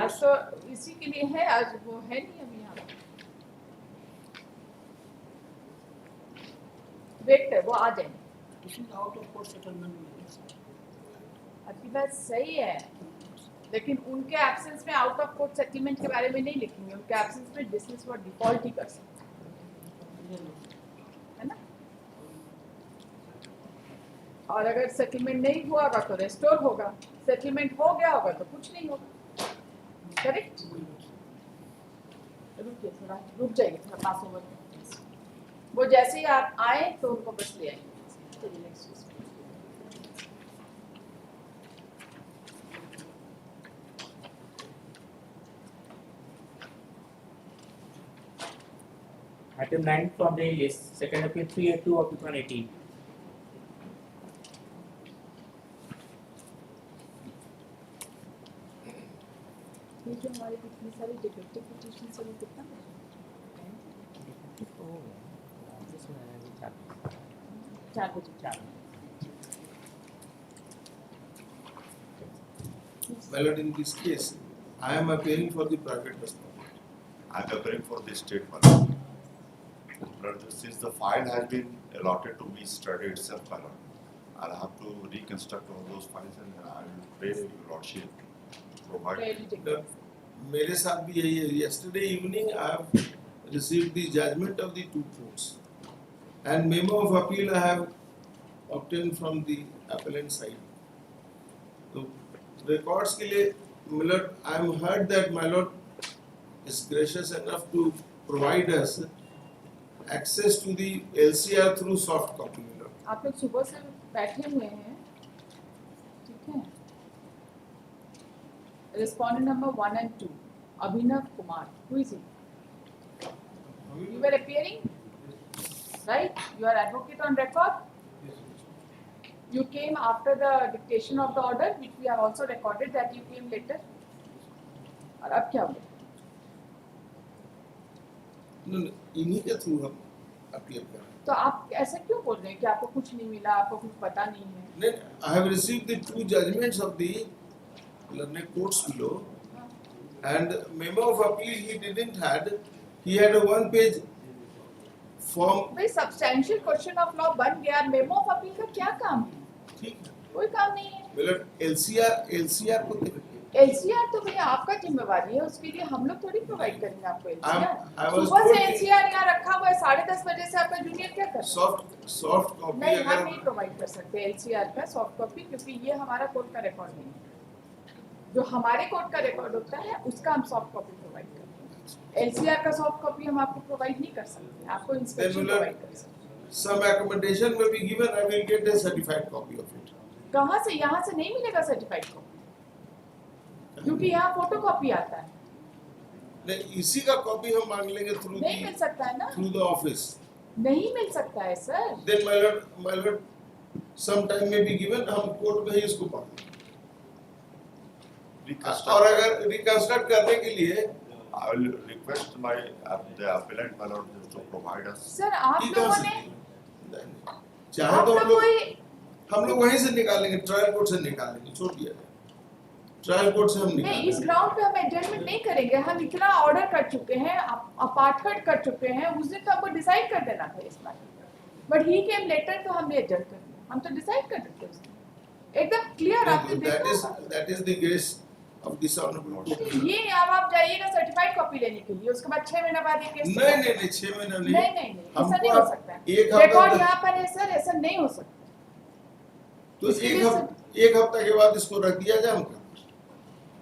आज तो इसी के लिए है आज वो है नहीं अभी यहाँ वेट कर वो आ जाएंगे This is out of court settlement. आपकी बात सही है लेकिन उनके एब्सेंस में आउट ऑफ कोर्ट सेटलमेंट के बारे में नहीं लिखेंगे उनके एब्सेंस में डिसमिस फॉर डिफॉल्ट ही कर सकते हैं है ना और अगर सेटलमेंट नहीं हुआ होगा तो रेस्टोर होगा सेटलमेंट हो गया होगा तो कुछ नहीं होगा करेक्ट रुकिए थोड़ा रुक जाइए थोड़ा पास ओवर वो जैसे ही आप आए तो उनको बस ले आएंगे चलिए next Item 9 from the list, second appeal 382 of 2018. ये जो हमारे कितनी सारी डिफेक्टिव पिटीशन से वो कितना चार बजे My lord, in this case, I am appearing for the private customer. I am appearing for the state one. But since the file has been allotted to me study itself, my lord, I'll have to reconstruct all those files and I will pray your lordship to provide. The- मेरे साथ भी यही है. Yesterday evening, I have received the judgment of the two courts, and memo of appeal I have obtained from the appellant side. So records के लिए, my lord, I am heard that my lord is gracious enough to provide us access to the LCR through soft copy, my lord. आप लोग सुबह से बैठे हुए हैं ठीक है respondent number 1 and 2 Abhinav Kumar who is he you were appearing right you are advocate on record you came after the dictation of the order which we have also recorded that you came later और अब क्या हुआ No, no, इन्हीं के through हम appeal कर रहे हैं. तो आप ऐसे क्यों बोल रहे हैं कि आपको कुछ नहीं मिला आपको कुछ पता नहीं है Then I have received the two judgments of the learned courts below, and memo of appeal he didn't had. He had a one-page form. भाई सब्सटेंशियल क्वेश्चन ऑफ लॉ बन गया मेमो ऑफ अपील का क्या काम है ठीक है. कोई काम नहीं है मतलब LCR को देखिए. एलसीआर तो भैया आपका जिम्मेवारी है, उसके लिए हम लोग थोड़ी प्रोवाइड करेंगे आपको I एलसीआर। was सुबह से told एलसीआर यहाँ रखा हुआ है, 10:30 बजे से आपका जूनियर क्या कर रहा है? सॉफ्ट कॉपी नहीं, हम अगर नहीं प्रोवाइड कर सकते एलसीआर का सॉफ्ट कॉपी, क्योंकि ये हमारा कोर्ट का रिकॉर्ड नहीं है। जो हमारे कोर्ट का रिकॉर्ड होता है उसका हम सॉफ्ट कॉपी प्रोवाइड करते हैं। एलसीआर का सॉफ्ट कॉपी हम आपको प्रोवाइड नहीं कर सकते, आपको इंस्पेक्शन will प्रोवाइड कर सकते हैं। some accommodation may be given, I will get a certified copy of it. कहाँ से? यहाँ से नहीं मिलेगा सर्टिफाइड कॉपी, क्योंकि यहाँ फोटो कॉपी आता है। नहीं, इसी का कॉपी हम मांग लेंगे नहीं मिल सकता है ना, through the office. नहीं मिल सकता है sir. Then my lord, some time may be given, हम कोर्ट में ही इसको मांग और अगर रिकंस्ट्रक्ट करने के लिए I will request the appellant, my lord, to provide us. Sir आप लोगों ने चाहे आप तो लोग हम लोग वहीं से निकालेंगे, ट्रायल कोर्ट से निकालेंगे, छोड़ दिया जाए। ट्रायल कोर्ट से हम नहीं, निकालेंगे। इस ग्राउंड पे हम एडजस्टमेंट नहीं करेंगे। हम इतना ऑर्डर कर चुके हैं, अपार्टमेंट कर चुके हैं, उस दिन तो आपको डिसाइड कर देना था इस बार, बट ही केम लेटर तो हमने एडजस्ट कर दिया। हम तो डिसाइड कर देते उसने एकदम क्लियर। आपने देखा That is the grace of this honorable court. ये अब आप जाइएगा सर्टिफाइड कॉपी लेने के लिए, उसके बाद 6 महीने बाद ये केस नहीं 6 महीना नहीं। नहीं ऐसा हमको नहीं हो सकता है। एक हफ्ता रिकॉर्ड तक- यहाँ पर है सर, ऐसा नहीं हो सकता। तो इसके लिए एक हफ्ता के बाद इसको रख दिया जाए हमको।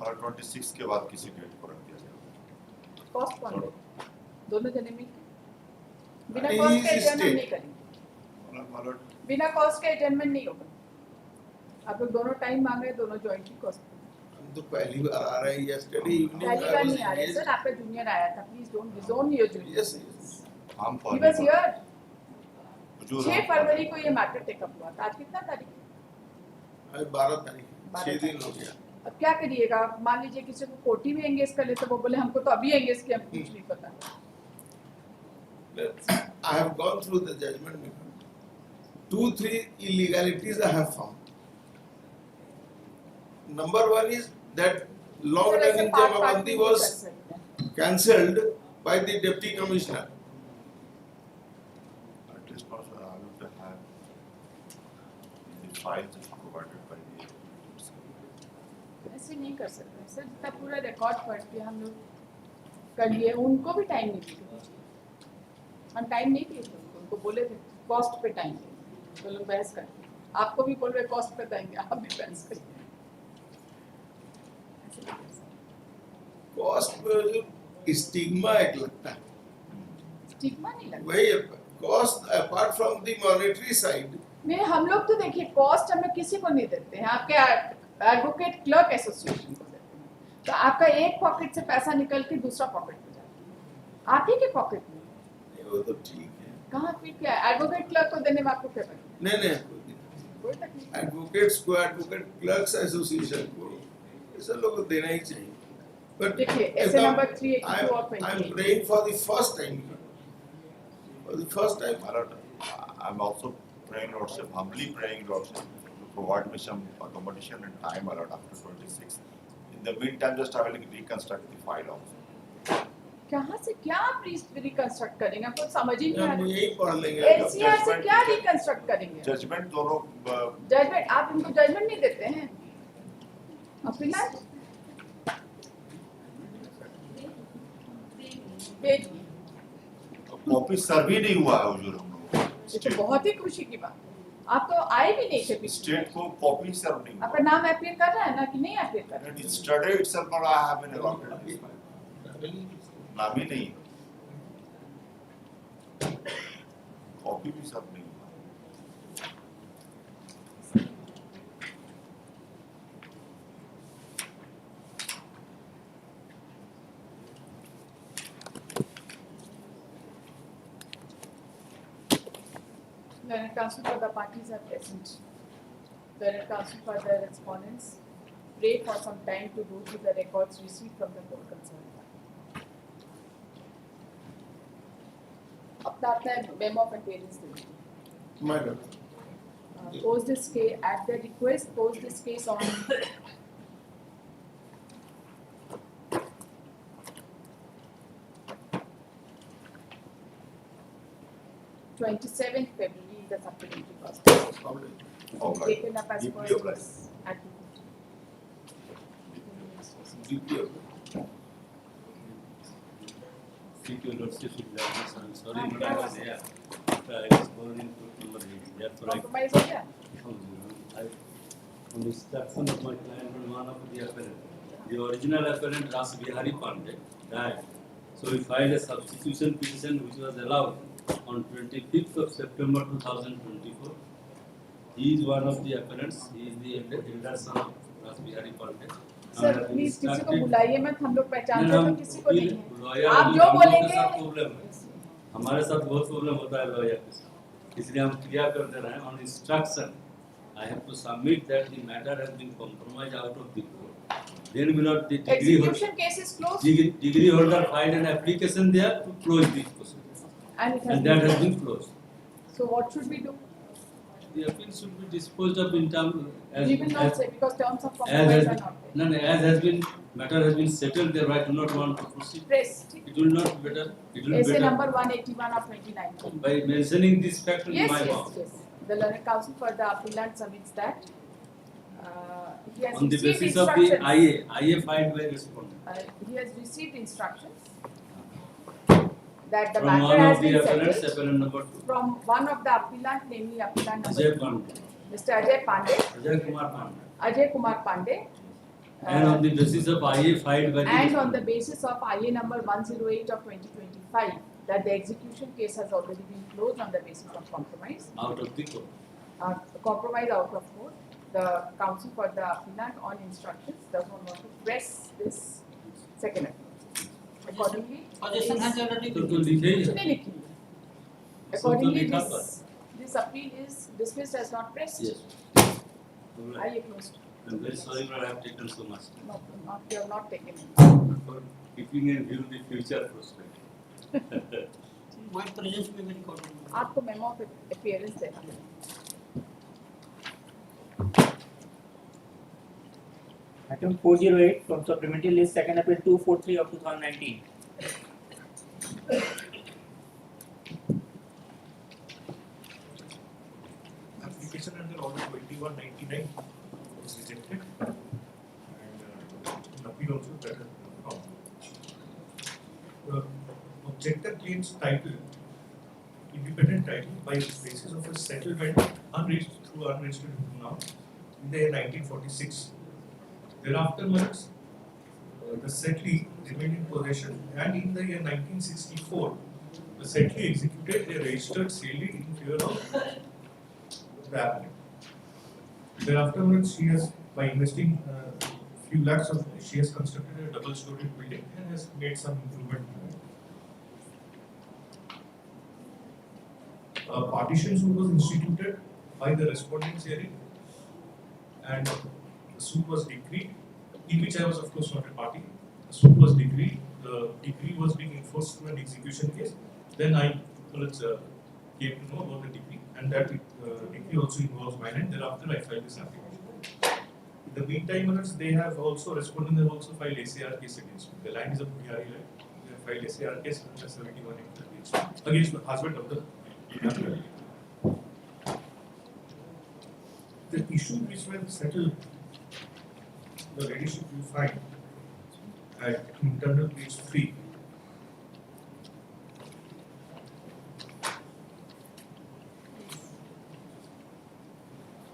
और 26 के बाद किसी डेट को रख दिया जाए। कॉस्ट कौन देगा? दोनों जने मिलकर बिना He कॉस्ट is के एडजस्टमेंट state. नहीं करेंगे। My lord, बिना कॉस्ट के एडजस्टमेंट नहीं होगा। आप लोग दोनों टाइम मांग रहे हैं, दोनों जॉइंटली कॉस्ट। हम तो पहली बार आ रहे हैं, yesterday evening पहली I बार was नहीं आ रहे engaged. सर, आपका जूनियर आया था। Please don't डिसोन your junior. Yes. हम ही वाज हियर। हुजूर, 6 हम- फरवरी को ये मैटर टेकअप हुआ था। आज कितना तारीख है? आज 12 तारीख, 6 दिन हो गया। अब क्या करिएगा? मान लीजिए किसी को कोर्ट में एंगेज कर ले तो वो बोले हमको तो अभी एंगेज किया, हमको कुछ नहीं पता। I have gone through the judgment. 2-3 illegalities I have found. Number one is that long sir, ऐसे running पार्ट पार्ट Jamabandi में was कर सकते हैं। cancelled by the deputy commissioner. At least not, sir, I will have the files provided by the. ऐसे नहीं कर सकते sir, जितना पूरा रिकॉर्ड पढ़ के हम लोग कर लिए। उनको भी टाइम नहीं दिया, हम टाइम नहीं दिए थे उनको बोले थे कॉस्ट पे टाइम देंगे, तो लोग बहस करते। आपको भी बोल रहे कॉस्ट पे देंगे, आप भी बहस करेंगे। ऐसे नहीं कर सकते। कॉस्ट में जो स्टिग्मा एक लगता है, स्टिग्मा नहीं लगता। वही cost apart from the monetary side. नहीं, हम लोग तो देखिए कॉस्ट हम लोग किसी को नहीं देते हैं, आपके एडवोकेट क्लर्क एसोसिएशन को देते हैं। तो आपका एक पॉकेट से पैसा निकल के दूसरा पॉकेट में जाता है, आप ही के पॉकेट में। वो तो ठीक है। कहाँ फिर क्या एडवोकेट क्लर्क को देने में आपको क्या तकलीफ? नहीं कोई तकलीफ नहीं। एडवोकेट्स को, एडवोकेट क्लर्क्स एसोसिएशन को ऐसा लोगों को देना ही चाहिए। But देखिए ऐसे नंबर 382 और I'm 28 praying for the first time. For the first time. My lord, I'm also praying lordship, humbly praying lordship, to provide me some accommodation and time, my lord, after 26. In the meantime, just I will reconstruct the file also. कहाँ से क्या आप reconstruct करेंगे? आपको समझ ही नहीं आ हम रहा। यही पढ़ लेंगे। एलसीआर से क्या रिकंस्ट्रक्ट करेंगे? Judgment दोनों जजमेंट आप इनको जजमेंट नहीं देते हैं? और फिलहाल भेज कॉपी सर्व ही नहीं हुआ है हुजूर हम लोगों ये तो बहुत ही खुशी की बात। आप तो आए भी नहीं थे को। पिछले। स्टेट को कॉपी सर्व नहीं आपका हुआ। नाम अपीयर कर रहा है ना कि नहीं अपीयर कर रहा है? It studied itself, but I have been allotted this file. नाम ही नहीं, कॉपी भी सर्व नहीं हुआ। Learned counsel for the parties are present. Learned counsel for the respondents pray for some time to go through the records received from the court concerned. अब आता है memo of appearance देने। My lord. Pose this case at the request. Pose this case on 27th February in the supplementary cost. Obliged. Taken up as Deeply first obliged. case at the duty of it. Seek your lordship indulgence. I'm sorry, but I was there. I was born in court number 80. Therefore, Compromise हो गया? on the instruction of my client and one of the appellant, the original appellant Ras Bihari Pandey died. So we filed a substitution petition which was allowed on 25th of September 2024. He is one of the appellants. He is the elder son of Ras Bihari Pandey. Sir please किसी को बुलाइए मत, हम लोग पहचानते हैं तो किसी को नहीं है। लॉयर आप जो बोलेंगे प्रॉब्लम है, हमारे साथ बहुत प्रॉब्लम होता है लॉयर के साथ, इसलिए हम क्लियर कर दे रहे हैं on instruction I have to submit that the matter has been compromised out of the court. Then will not the execution case is closed degree holder filed an application there to close the proceedings, and that has been closed. So what should we do? The appeal should be disposed of in terms as We will not say because terms of compromise are not there. no, as has been matter has been settled there. I do not want to proceed. Press. It will not be better. It will be Essay better number 181 of 2019. by mentioning this fact in Yes, my yes, mouth. yes. The learned counsel for the appellant submits that he has On the received basis of the instructions. IA filed by respondent. He has received instructions that the From matter one has of the been appellants, settled appellant number 2. from one of the appellant, namely appellant number Ajay 2, Pandey. Mr. Ajay Pandey, Ajay Kumar Pandey. Ajay Kumar Pandey, And on the basis of IA filed by the and on the basis of IA number 108 of 2025, that the execution case has already been closed on the basis of compromise. out of the court. Compromise out of court. The counsel for the appellant on instructions does not want to press this second appeal. Accordingly, Suggestion has already तो been लिखे ही है. उसने लिखी है. तो Accordingly, लिखा this appeal is dismissed as not pressed. Yes. I closed. I'm very sorry, but I have taken so much No, not, you have not taken it. for keeping in view the future prospect. my presence may be recorded. आपको memo of appearance देना है. Item 408 from supplementary list, second appeal 243 of 2019. Application under order 2199 was rejected, and an appeal also that has been found. The objector claims title, independent title, by basis of a settlement through unregistered pronoun in the year 1946. Thereafter, the settlee remained in possession, and in the year 1964, the settlee executed a registered sale deed in favor of the applicant. Thereafter, she has, by investing few lakhs of, she has constructed a double-storied building and has made some improvement. A partition suit was instituted by the respondent's hearing, and the suit was decreed, in which I was of course not a party. The suit was decreed, the decree was being enforced through an execution case. Then I came to know about the decree, and that decree also involves mine, and thereafter I filed this application. In the meantime, they have also, respondents have also filed SAR case against me. The land is a Bihari land. They have filed SAR case under 71 against the husband of the applicant. The issue which were settled, the ladyship you find at internal page 3.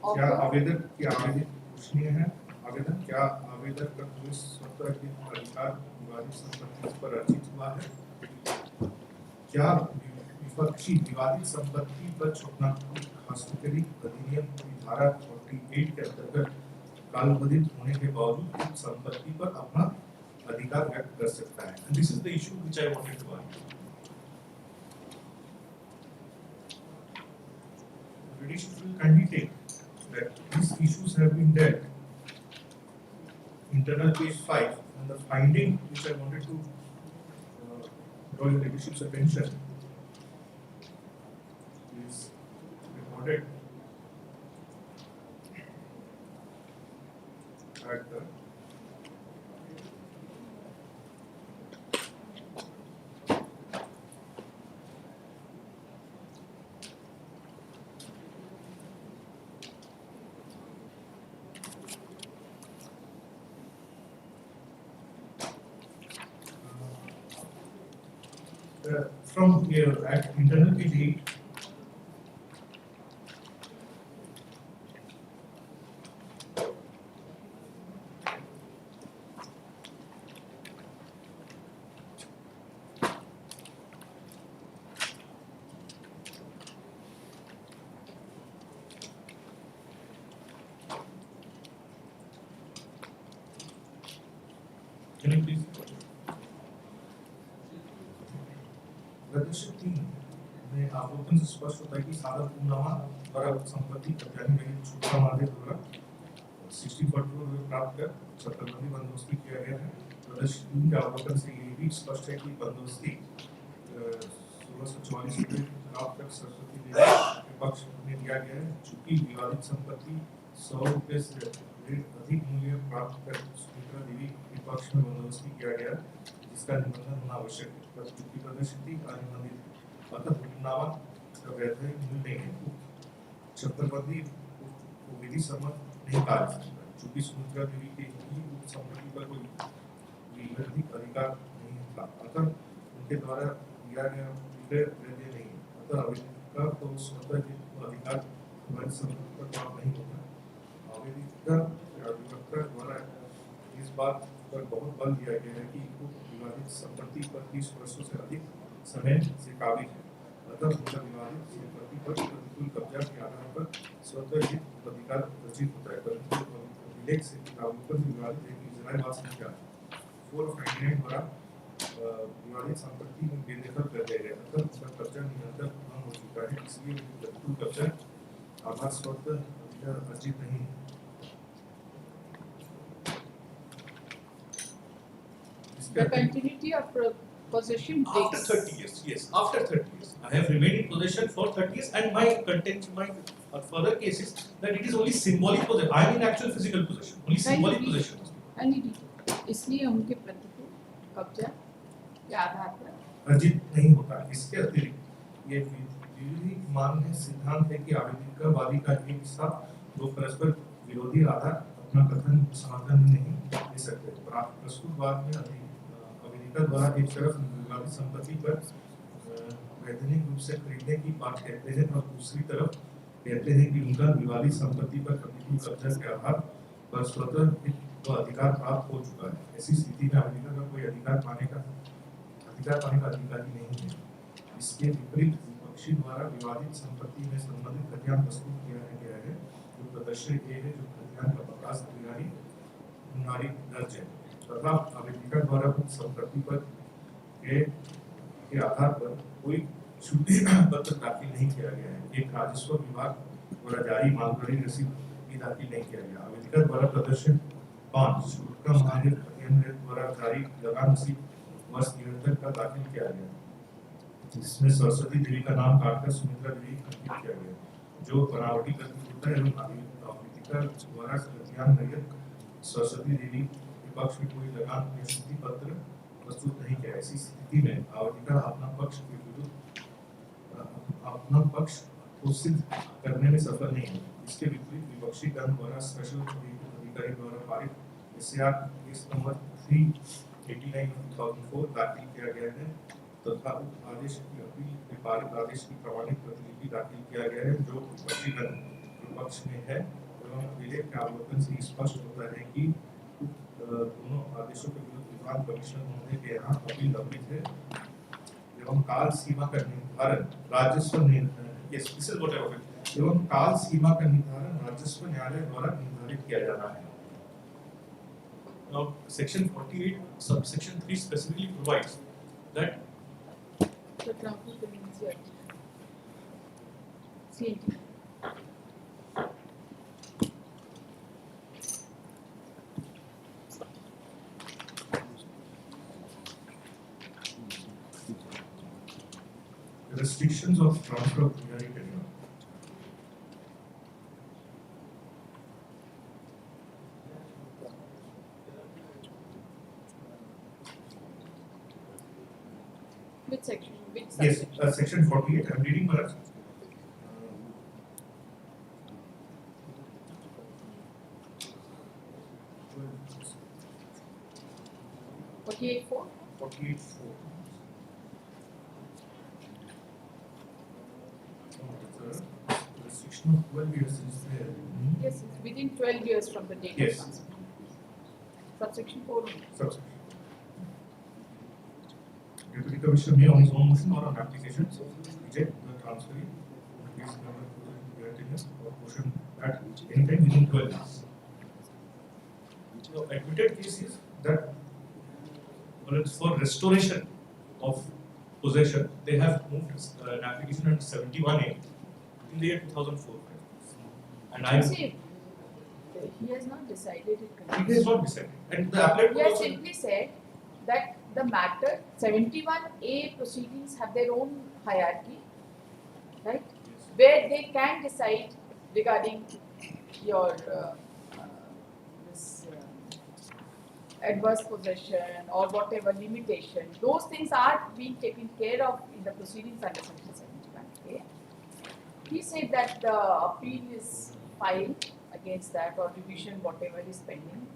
क्या आवेदक पूछनीय है? आवेदन क्या आवेदक का कोई स्वतः के अधिकार विवादित संपत्ति पर अर्जित हुआ है? क्या विपक्षी विवादित संपत्ति पर छोड़नात्मक हस्तक्षेप अधिनियम की धारा 48 के अंतर्गत कालबाधित होने के बावजूद उस संपत्ति पर अपना अधिकार व्यक्त कर सकता है? And this is the issue which I wanted to argue. British will kindly take that these issues have been dealt. Internal page 5, and the finding which I wanted to draw your leadership's attention is recorded at the from here at internal page 8. Can you please? प्रदर्शित 3 में अवलोकन से स्पष्ट होता है कि साधक पूर्णवा द्वारा संपत्ति कब्जाने में छूटा मादे द्वारा 60/4 में प्राप्त कर छत्रबंदी बंदोबस्ती किया गया है। प्रदर्शित 3 के अवलोकन से ये भी स्पष्ट है कि बंदोबस्ती 1644 में प्राप्त कर सरस्वती देवी के पक्ष में दिया गया है। चूंकि विवादित संपत्ति 100 रुपये से अधिक मूल्य प्राप्त कर सुमित्रा देवी के पक्ष में बंदोबस्ती किया गया, जिसका निबंधन होना आवश्यक है। चूंकि प्रदर्शित अनुबंधित अतः हुक्मनामा का वैधानिक मूल्य नहीं है, छत्रपति को विधि सम्मत नहीं कहा जा सकता। चूंकि सुमित्रा देवी के ही संपत्ति पर कोई विधिक अधिकार नहीं था, अतः उनके द्वारा दिया गया विक्रय वैध नहीं है। अतः आवेदिका को स्वतः अधिकार हमारी संपत्ति पर प्राप्त नहीं होता। आवेदिका द्वारा इस बात पर बहुत बल दिया गया है कि विवादित संपत्ति पर 30 वर्षों से अधिक समय से काबिज है। अतः उनका विवादित संपत्ति पर प्रतिकूल कब्जा के आधार पर स्वतः हित अधिकार अर्जित होता है, परंतु विलेख से अवलोकन विवादित है कि इजराइल वाद संख्या 4 of 99 द्वारा विवादित संपत्ति में बेदखल कर दिया गया। अतः उनका कब्जा निरंतर भंग हो चुका है, इसलिए प्रतिकूल कब्जा आधार स्वतः अधिकार अर्जित नहीं है। The continuity of possession After dates. 30 years, yes, after 30 years. I have remained in possession for 30 years, and my content, my further case is that it is only symbolic possession. I am in actual physical possession, only symbolic possession. इसलिए उनके प्रतिकूल कब्जा के आधार पर अर्जित नहीं होता। इसके अतिरिक्त ये विधि मान्य सिद्धांत है कि आवेदिकवादी का एक हिस्सा दो परस्पर विरोधी आधार अपना कथन समर्थन नहीं दे सकते। प्रस्तुत वाद में द्वारा एक तरफ विवादित संपत्ति पर वैधानिक रूप से खरीदने की बात कहते हैं और दूसरी तरफ कहते हैं कि उनका विवादित संपत्ति पर प्रतिकूल कब्जा के आधार पर स्वतः अधिकार प्राप्त हो चुका है। ऐसी स्थिति में आवेदक का कोई अधिकार पाने का अधिकारी नहीं है। इसके विपरीत विपक्षी द्वारा विवादित संपत्ति में संबंधित खतियान प्रस्तुत किया गया है, जो प्रदर्शन किए हैं, जो खतियान का प्रकाश अधिकारी दर्ज है तथा आवेदिका द्वारा उक्त संपत्ति पर के आधार पर कोई छुट्टी पत्र दाखिल नहीं किया गया है। एक राजस्व विभाग द्वारा जारी मालगाड़ी रसीद भी दाखिल नहीं किया गया। आवेदिका द्वारा प्रदर्शन 5 शुल्कम आयोग द्वारा जारी लगान रसीद वर्ष निरंतर का दाखिल किया गया, जिसमें सरस्वती देवी का नाम काटकर सुमित्रा देवी अंकित किया गया, जो बनावटी प्रतीत होता है। एवं आवेदिका द्वारा खतियान सरस्वती देवी पक्ष में कोई लगान या स्थिति पत्र प्रस्तुत नहीं किया। ऐसी स्थिति में आवेदिका अपना पक्ष के विरुद्ध अपना पक्ष को सिद्ध करने में सफल नहीं है। इसके विपरीत विपक्षी गण द्वारा स्पेशल अधिकारी द्वारा पारित एसआर केस नंबर 389/2004 दाखिल किया गया है तथा उक्त आदेश की अपील के पारित आदेश की प्रमाणित प्रतिलिपि दाखिल किया गया है, जो विपक्षी गण के पक्ष में है। एवं विलेख के अवलोकन से स्पष्ट होता है कि दोनों आदेशों के विरुद्ध विधान कमिश्नर महोदय के यहाँ अपील लंबित है एवं काल सीमा का निर्धारण राजस्व एवं काल सीमा का निर्धारण राजस्व न्यायालय द्वारा निर्धारित किया जाना है। Now, Section 48, subsection 3 specifically provides that the transport community CNT. restrictions of transfer of priority tenure. Which section? Which Yes, subsection? section 48. I'm reading Maharaj. 48.4. 48.4. 12 years is there. Yes, it's within 12 years from the date Yes. of transfer. Subsection 4 only. Subsection. Deputy Commissioner may on his own motion or on application reject the transferee case number 2013 or motion at any time within 12 years. So admitted case is that it's for restoration of possession. They have moved an application under 71A in the year 2004. And I See, he has not decided it. he has not decided. And the appellate He has also simply said that the matter 71A proceedings have their own hierarchy, right? Where they can decide regarding your this adverse possession or whatever limitation. Those things are being taken care of in the proceedings under section 71A. He said that the appeal is filed against that or revision whatever is pending,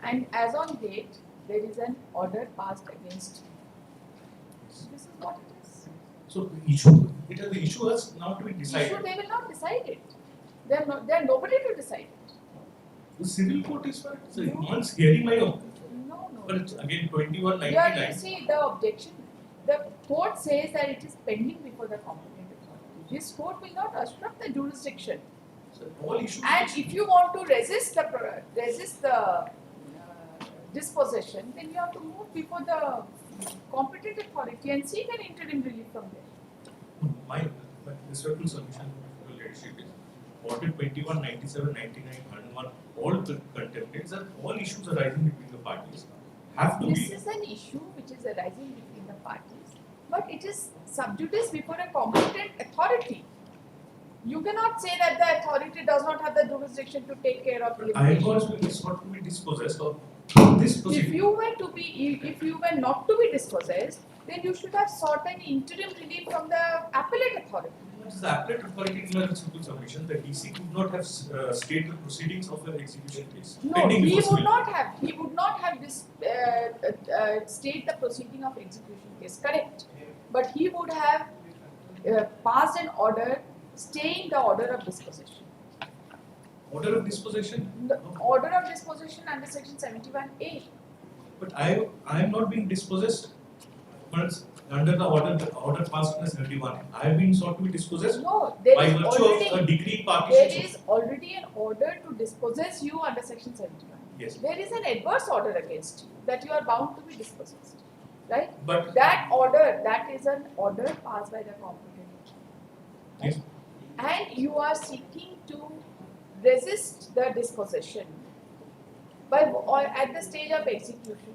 and as on date there is an order passed against him. This is what it is. so the issue has now to be decided. Issue, they will not decide it. They are nobody to decide it. The civil court is for once hearing my No, but no. it's again Here 2199. you see the objection. The court says that it is pending before the competent authority. This court will not obstruct the jurisdiction. So all issues. And if you want to resist the dispossession, then you have to move before the competent authority and seek an interim relief from there. My respectful submission to the leadership is order 21, 97, 99, 101, all the contemplates that all issues arising between the parties have to This be. is an issue which is arising between the parties, but it is sub judice before a competent authority. You cannot say that the authority does not have the jurisdiction to take care of the I limitation. was not to be dispossessed of this If proceeding. you were not to be dispossessed, then you should have sought an interim relief from the appellate authority. It is the appellate authority in my simple submission that DC could not have stayed the proceedings of an execution case. No, pending he before would civil. not have. He would not have stayed the proceeding of execution case. Correct, but he would have passed an order staying the order of dispossession. Order of dispossession. The order of dispossession under section 71A. But I am not being dispossessed. But under the order passed in 71, I have been sought to be dispossessed No, there by is virtue already of a decree there partition. is already an order to dispossess you under section 71. Yes. There is an adverse order against you that you are bound to be dispossessed, right? But That order, that is an order passed by the competent. yes, And you are seeking to resist the dispossession or at the stage of execution.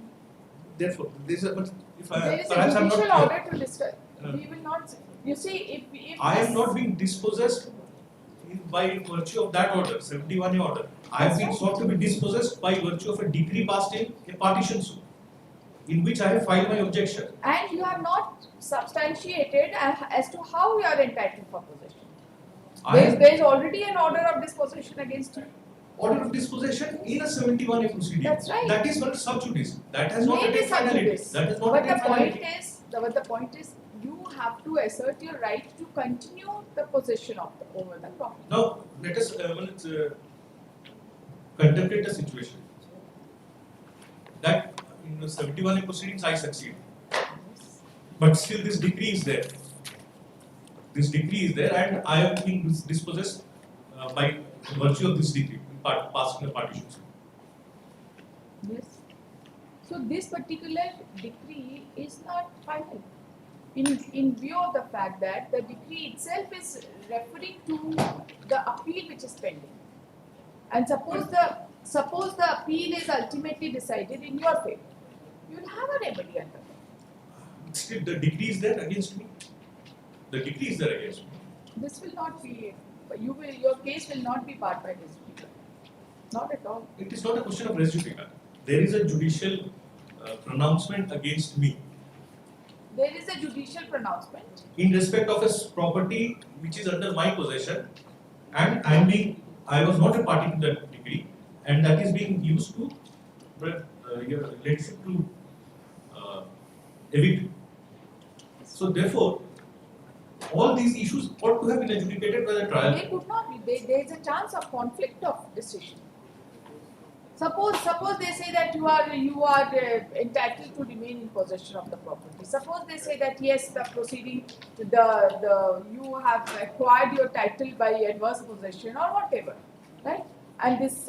therefore, this is but if I There is a perhaps I'm judicial not. order to discuss. We will not. You see, if I this- am not being dispossessed by virtue of that order, 71A order. I have been sought to be dispossessed by virtue of a decree passed in a partition suit, in which I have filed my objection. and you have not substantiated as to how you are entitled for possession. There is already an order of dispossession against you. Order of dispossession in a 71A proceeding. That's right. That is not sub judice. That has not Maybe attained finality. sub-judice. That has not But the attained finality. point is, you have to assert your right to continue the possession of over the property. Now, let us contemplate a situation that in the 71A proceedings I succeed, but still this decree is there. This decree is there, and I am being dispossessed by virtue of this decree passed in a partition. Yes. So this particular decree is not final. In view of the fact that the decree itself is referring to the appeal which is pending, and suppose the appeal is ultimately decided in your favor, you will have a remedy under that. Still, the decree is there against me. The decree is there against me. This will not be. Your case will not be barred by this decree. Not at all. It is not a question of res judicata. There is a judicial pronouncement against me There is a judicial pronouncement. in respect of a property which is under my possession, and I was not a party to that decree, and that is being used to your leadership to evict. So therefore, all these issues ought to have been adjudicated by the trial. They could not be. There is a chance of conflict of decision. Suppose they say that you are entitled to remain in possession of the property. Suppose they say that yes, the proceeding, you have acquired your title by adverse possession or whatever, right? And this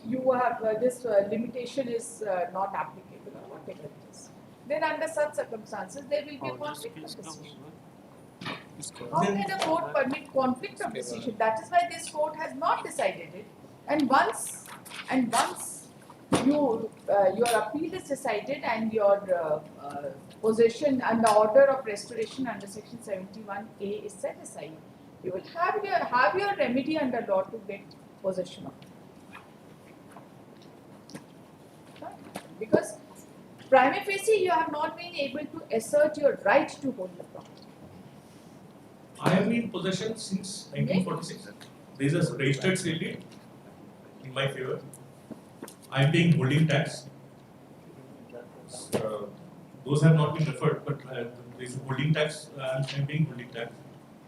you have this limitation is not applicable or whatever it is. Then under such circumstances there will be a conflict of decision. How can a court permit conflict of decision? That is why this court has not decided it. And once your appeal is decided and your possession and the order of restoration under section 71A is set aside, you will have your remedy under law to get possession of it. Because prima facie you have not been able to assert your right to hold the property. I have been in possession since 1946. There is a registered sale deed in my favor. I am paying holding tax. Those have not been referred, but there is holding tax. I am paying holding tax.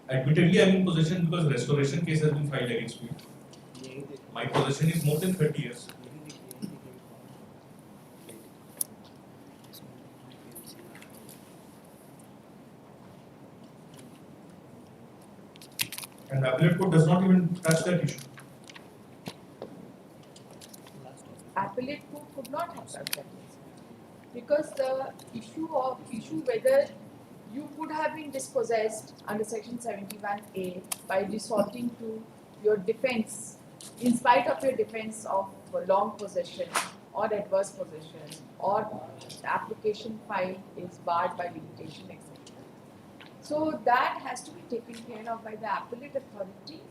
Admittedly, I am in possession because restoration case has been filed against me. My possession is more than 30 years. And the appellate court does not even touch that issue. Appellate court could not have done that because the issue whether you could have been dispossessed under section 71A by resorting to your defense in spite of your defense of long possession or adverse possession or the application file is barred by limitation, etc. So that has to be taken care of by the appellate authority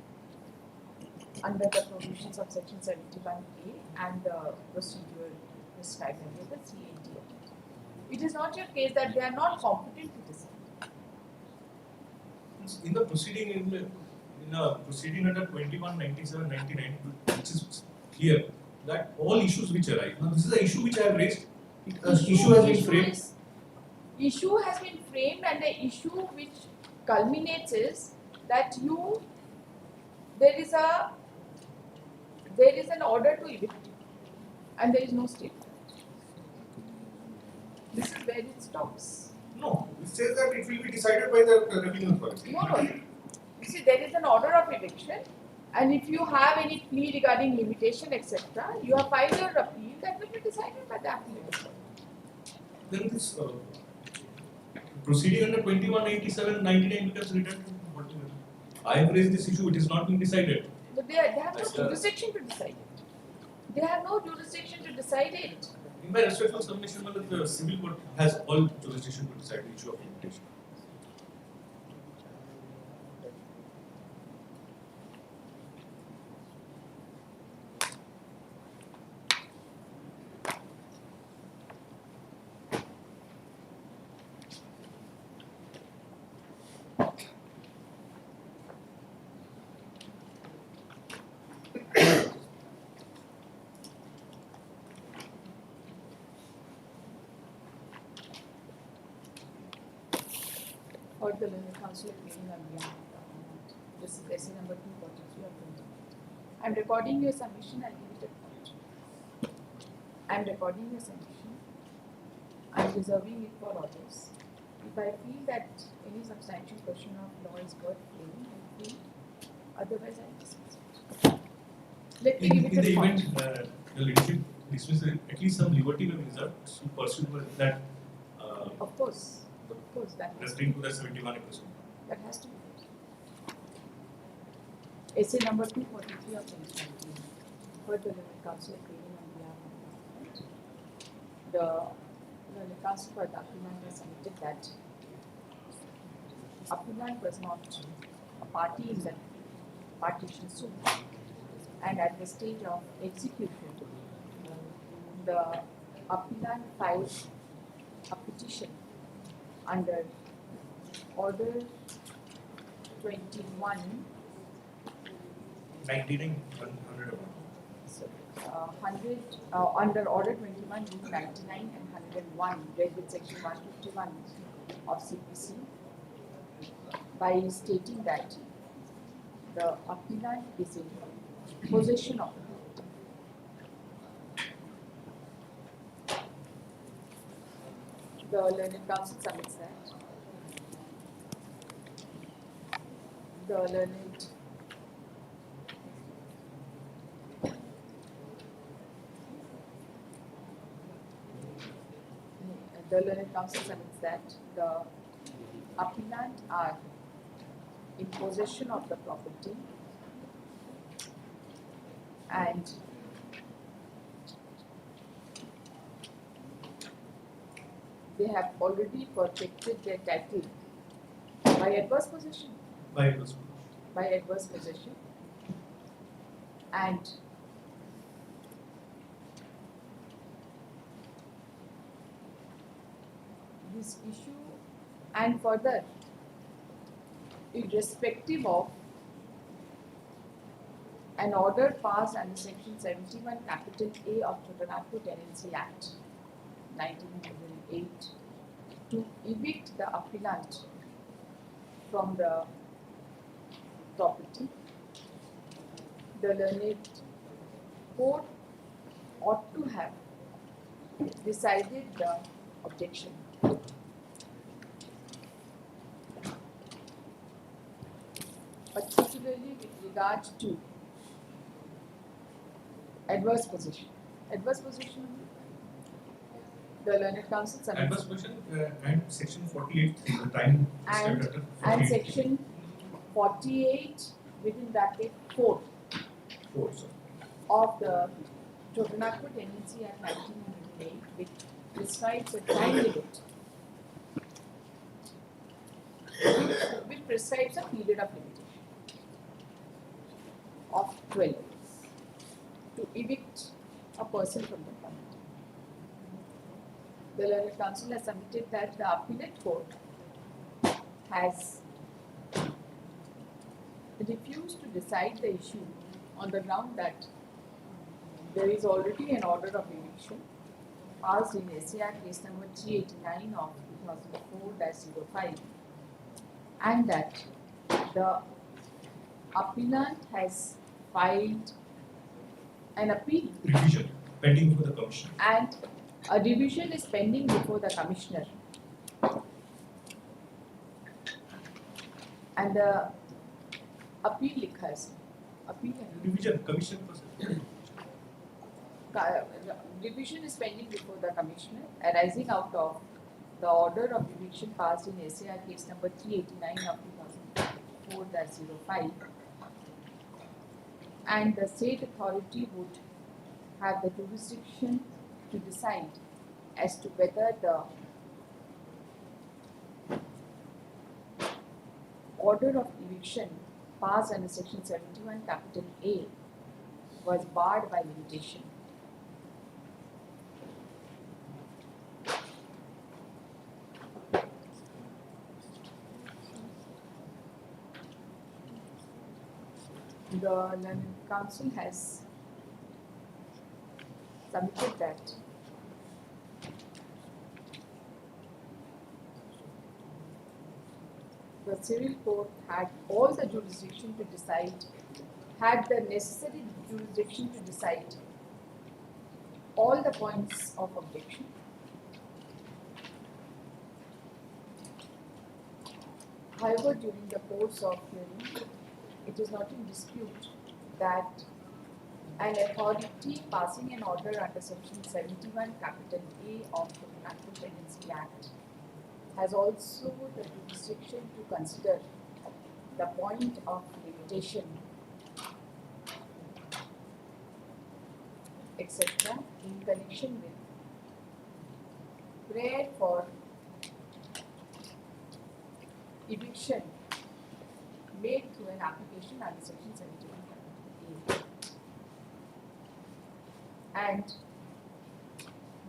under the provisions of section 71A and the procedure prescribed under the CAT. It is not your case that they are not competent to decide. In the proceeding in a proceeding under 2197/99, which is clear that all issues which arise. Now this is an issue which I have raised. Issue has been framed. Issue has been framed, and the issue which culminates is that there is an order to evict you, and there is no statement. This is where it stops. No, it says that it will be decided by the revenue authority. No. You see, there is an order of eviction, and if you have any plea regarding limitation, etc., you have filed your appeal, that will be decided by the appellate authority. Then this proceeding under 2197/99 becomes redundant. I have raised this issue, it is not been decided. But they have no jurisdiction to decide it. They have no jurisdiction to decide it. In my respectful submission, the civil court has all jurisdiction to decide the issue of limitation. Or the council of meeting on behalf of the government. This is essay number 243 of 20. I am recording your submission, I'll give it a point. I am recording your submission. I am reserving it for others. If I feel that any substantial question of law is worth claiming, I feel. Otherwise, I will dismiss it. Let me give In it the a point. event the leadership dismisses, at least some liberty may be reserved to pursue that. Of course, that has to Referring to the 71 episode. That has to be good. Essay number 243 of 2019. Further, the council claiming on behalf of the government. The council for the appellant has submitted that appellant was not a party in the partition suit, and at the stage of execution, the appellant filed a petition under Order 21, 99, 100. Under Order 21, Rule 99 and 101, read with Section 151 of CPC, by stating that the appellant is in possession of the property. The learned counsel submits that the learned counsel submits that the appellant are in possession of the property and they have already perfected their title by adverse possession. By adverse By adverse possession. And this issue, and further, irrespective of an order passed under Section 71 capital A of Jharkhand Tenancy Act 1908 to evict the appellant from the property, the learned court ought to have decided the objection. Particularly with regard to adverse possession. Adverse possession, the learned counsel submits. adverse possession and section 48, the time And- statute, And 48. section 48 within bracket 4 Four, sir. of the Jharkhand Tenancy Act 1908, which prescribes a time limit, which prescribes a period of limitation of 12 days to evict a person from the property. The learned counsel has submitted that the appellate court has refused to decide the issue on the ground that there is already an order of eviction passed in SCR case number 389 of 2004-05, and that the appellant has filed an appeal Revision pending before the commission. and a revision is pending before the commissioner. And the appeal likhas, appeal and Revision, commission process. revision is pending before the commissioner arising out of the order of eviction passed in SAR case number 389 of 2004-05, and the state authority would have the jurisdiction to decide as to whether the order of eviction passed under section 71 capital A was barred by limitation. The learned counsel has submitted that the civil court had all the jurisdiction to decide, had the necessary jurisdiction to decide all the points of objection. However, during the course of hearing, it is not in dispute that an authority passing an order under section 71 capital A of the Jharkhand Tenancy Act has also the jurisdiction to consider the point of limitation, etc. in connection with prayer for eviction made through an application under section 71 capital A. And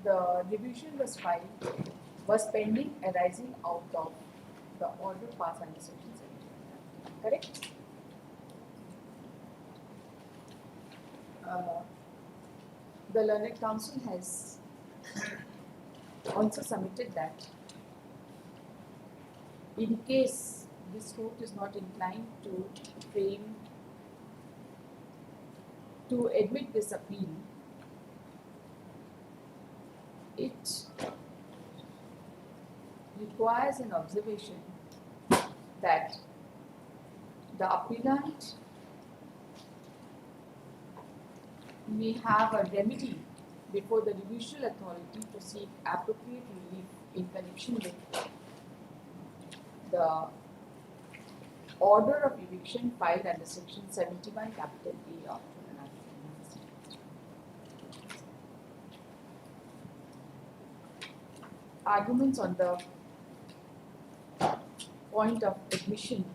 the revision was pending arising out of the order passed under section 71. Correct? The learned counsel has also submitted that in case this court is not inclined to admit this appeal, it requires an observation that the appellant may have a remedy before the judicial authority to seek appropriate relief in connection with the order of eviction filed under section 71 capital A of the Act. Arguments on the point of admission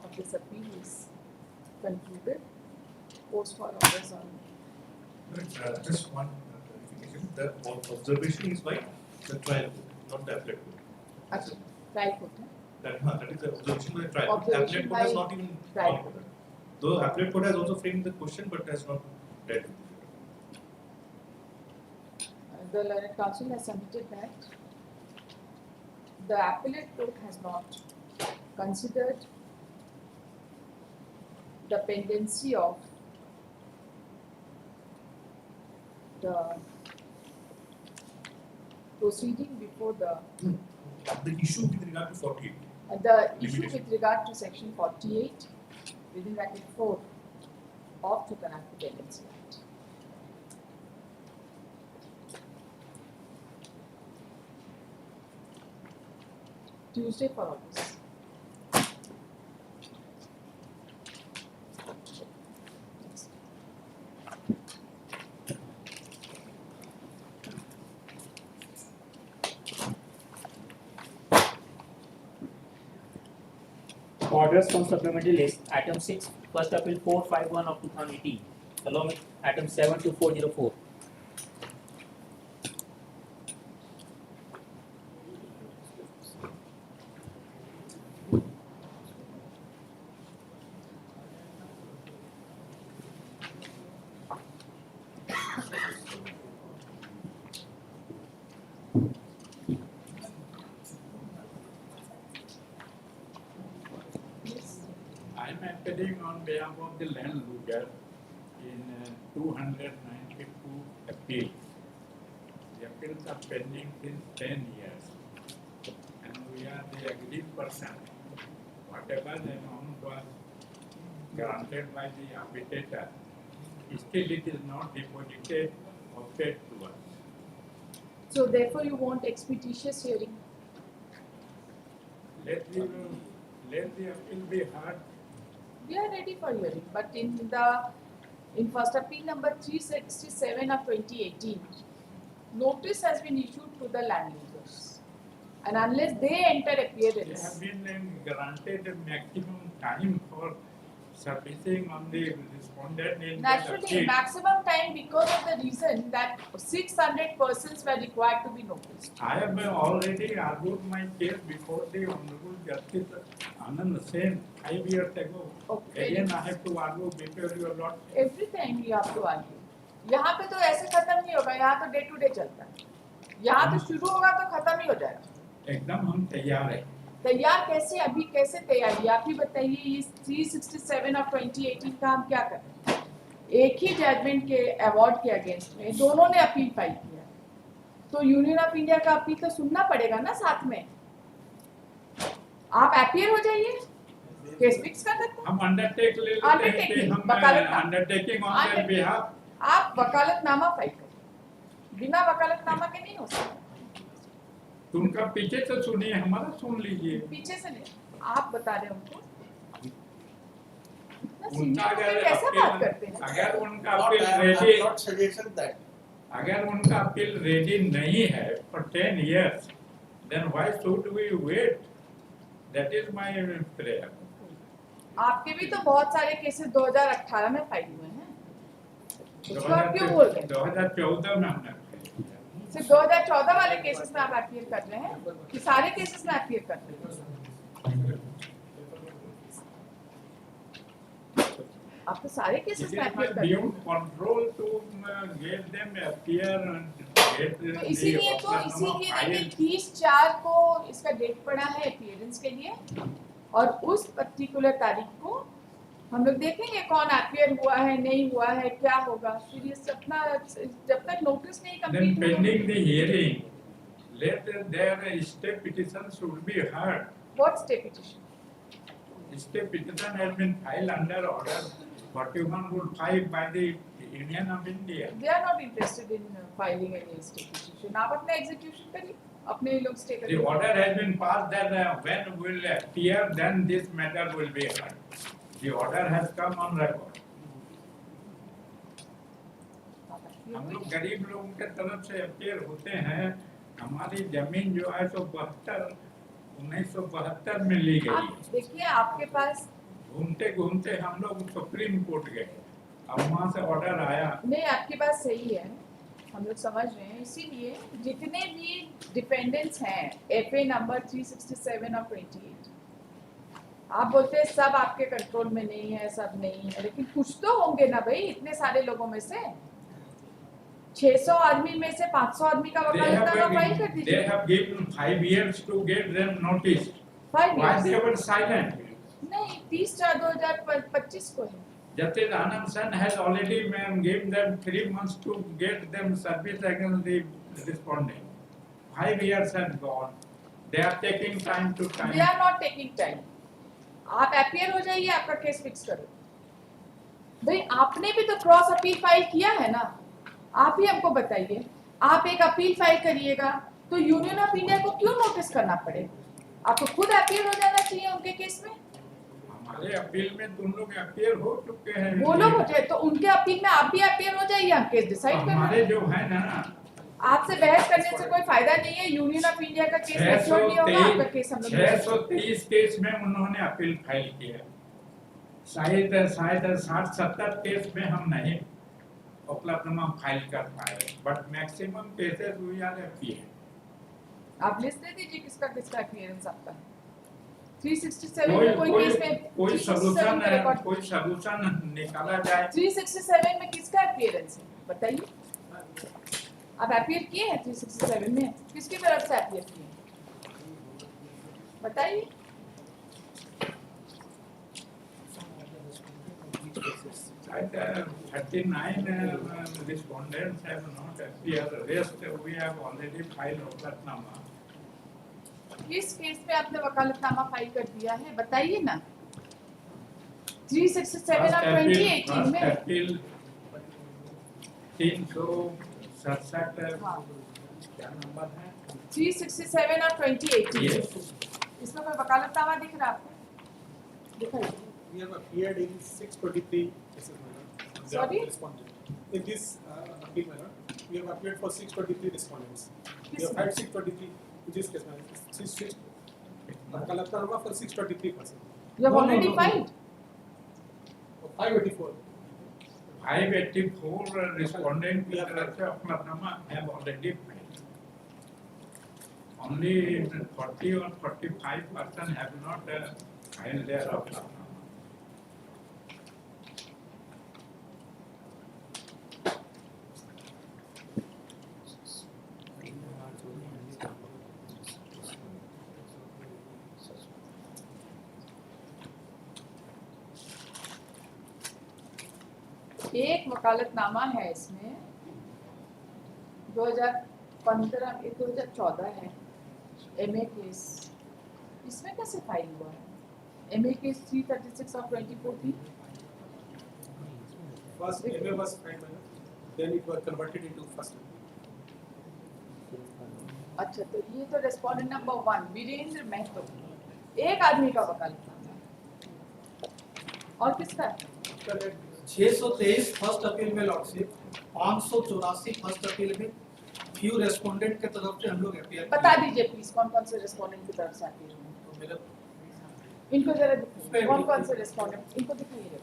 of this appeal is concluded. Post for orders on. Just one clarification. The observation is by the trial court, not the appellate court. Actually, trial court. That is the observation by the trial court. Observation Appellate court has by not even trial gone over that. Though appellate court has also framed the question, but has not dealt with it. The learned counsel has submitted that the appellate court has not considered the pendency of the proceeding before the issue with regard to 48. the issue Limitation. with regard to section 48 within bracket 4 of the Penalty Pendency Act. Tuesday for all this. Orders from supplementary list. Item 6, first appeal 451 of 2018, along with item 7 to 404. I am appealing on behalf of the landlord in 292 appeal. The appeals are pending since 10 years. And we are the agreed person. Whatever the amount was granted by the arbitrator, still it is not deposited or paid to us. So therefore you want expeditious hearing. Let the appeal be heard. We are ready for hearing, but in first appeal number 367 of 2018, notice has been issued to the landlords, and unless they enter They appearance, have been granted a maximum time for servicing on the respondent in the naturally appeal. maximum time because of the reason that 600 persons were required to be noticed. I have already argued my case before the Honorable Justice Anand Sen 5 years ago. Okay. Again, I have to argue before your Lord. Every time you have to argue. यहाँ पे तो ऐसे खत्म नहीं होगा, यहाँ तो day to day चलता है. यहाँ तो शुरू होगा तो खत्म ही हो जाएगा. एकदम हम तैयार हैं. तैयार कैसे, अभी कैसे तैयारी, आप ही बताइए. इस 367 ऑफ 2018 का हम क्या करें? एक ही जजमेंट के अवार्ड के अगेंस्ट में दोनों ने अपील फाइल किया, तो यूनियन ऑफ इंडिया का अपील तो सुनना पड़ेगा ना साथ में. आप अपील हो जाइए, केस फिक्स कर देते हैं. हम अंडरटेक ले लेते हैं कि हम अंडरटेकिंग ऑन देयर बिहाफ. आप वकालतनामा फाइल करें, बिना वकालतनामा के नहीं हो सकता. तो उनका पीछे से सुनिए, हमारा सुन लीजिए. पीछे से नहीं, आप बता रहे हैं उनको. उनका अगर कैसा बात करते हैं? अगर उनका अपील रेडी, अगर उनका अपील रेडी नहीं है for 10 years, then why should we wait? That is my prayer. आपके भी तो बहुत सारे केसेस 2018 में फाइल हुए हैं. उसको आप क्यों बोल रहे हैं? 2014 में हमने सिर्फ 2014 वाले केसेस में आप अपील कर रहे हैं कि सारे केसेस में अपील कर रहे हैं? आप तो सारे केसेस में अपील कर रहे हैं. beyond control to get them appear and get तो the इसीलिए देखिए 30/4 को इसका डेट पड़ा है अपीयरेंस के लिए. और उस पर्टिकुलर तारीख को हम लोग देखेंगे कौन अपीयर हुआ है नहीं हुआ है क्या होगा। फिर ये सपना जब तक नोटिस नहीं Then complete pending the hearing, let their stay petition should be heard. What stay petition? Stay petition has been filed under order 41/5 by the Union of India. They are not interested in filing any stay petition. आप अपना execution करिए, अपने लोग stay The करिए। order has been passed that when will appear, then this matter will be heard. The order has come on record. हम लोग गरीब लोगों के तरफ से अपीयर होते हैं। हमारी जमीन जो है सो 1972 में ली गई। आप देखिए आपके पास घूमते घूमते हम लोग सुप्रीम कोर्ट गए, अब वहाँ से ऑर्डर आया। नहीं, आपकी बात सही है, हम लोग समझ रहे हैं। इसीलिए जितने भी डिपेंडेंट्स हैं एफए नंबर 367 और 28, आप बोलते हैं सब आपके कंट्रोल में नहीं है, सब नहीं है, लेकिन कुछ तो होंगे ना भाई। इतने सारे लोगों में से 600 आदमी में से 500 आदमी का वकालतनामा फाइल कर दीजिए। They have given 5 years to get them notice. 5 Why years? they were silent? नहीं, 30/4/2025 को है। Justice Anand Sen has already given them 3 months to get them service against the respondent. 5 years have gone. They are taking time to time. They are not taking time. आप appear हो जाइए, आपका case fix करो। भाई आपने भी तो cross appeal file किया है ना, आप ही हमको बताइए। आप एक अपील फाइल करिएगा तो यूनियन ऑफ इंडिया को क्यों नोटिस करना पड़े? आपको खुद अपीयर हो जाना चाहिए उनके केस में। हमारे अपील में तुम लोग अपीयर हो चुके हैं। वो लोग हो जाए तो उनके अपील में आप भी अपीयर हो जाइए, हम केस डिसाइड कर हमारे जो है ना, आपसे बहस करने से कोई फायदा नहीं है। यूनियन ऑफ इंडिया का केस मैच्योर नहीं होगा, आपका केस हम लोग 623 केस में उन्होंने अपील फाइल किया। शायद 60-70 केस में हम नहीं उपलब्धनामा फाइल कर पाए, but maximum cases we are appear. आप लिस्ट दे दीजिए किसका किसका अपीयरेंस आपका है। 367 में कोई केस में कोई 367 का रिकॉर्ड, कोई सलूशन निकाला जाए। 367 में किसका अपीयरेंस है बताइए। आप अपीयर किए हैं 367 में, किसकी तरफ से अपीयर किए हैं बताइए। At 39 respondents have not appeared. Rest we have already filed उपलब्धनामा। किस केस में आपने वकालतनामा फाइल कर दिया है बताइए ना। 367 और 2018 में अपील 367 क्या नंबर है? 367 और 2018 Yes. इसमें कोई वकालतनामा दिख रहा है आपको? दिखाइए। We have appeared in 623 cases, madam. They Sorry? have responded. In this appeal, madam, we have appeared for 623 respondents. We have had 623 in this case, madam. Wakalatnama for 623 person. You have already filed? 584. 584 respondent की तरफ से उपलब्धनामा have already filed. Only 40 or 45% have not filed their उपलब्धनामा। एक वकालतनामा है इसमें 2015 2014 है MA case, इसमें कैसे file हुआ है? MA case 336 of 2014। First MA was filed, madam. Then it was converted into first. अच्छा, तो ये तो रेस्पोंडेंट नंबर 1 वीरेंद्र महतो, एक आदमी का वकालतनामा, और किसका है? 623 फर्स्ट अपील में लॉर्डशिप, 584 फर्स्ट अपील में फ्यू रेस्पोंडेंट के तरफ से हम लोग अपील बता दीजिए प्लीज कौन कौन से रेस्पोंडेंट की तरफ से अपील हुए। इनको जरा दिखाइए कौन कौन से रेस्पोंडेंट, इनको दिखाइए।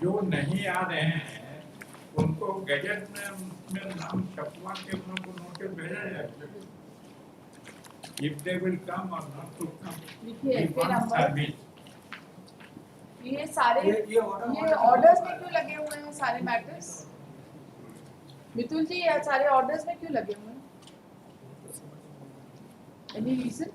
जो नहीं आ रहे हैं उनको गैजेट में नाम छपवा के उनको नोटिस भेजा जाए। If they will come or not to come. लिखिए We फिर want नंबर। service. ये सारे ये ऑर्डर्स में क्यों लगे हुए हैं सारे मैटर्स? मितुल जी ये सारे ऑर्डर्स में क्यों लगे हुए हैं? Any reason?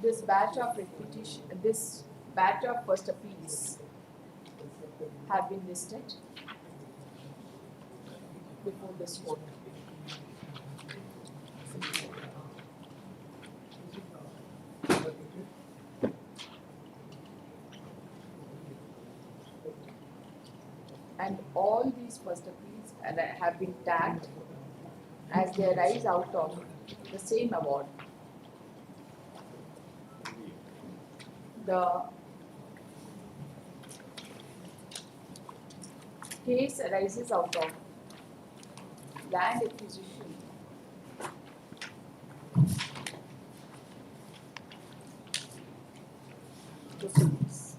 This batch of repetition, this batch of first appeals have been listed before this court. And all these first appeals have been tagged as they arise out of the same award. The case arises out of land acquisition proceedings.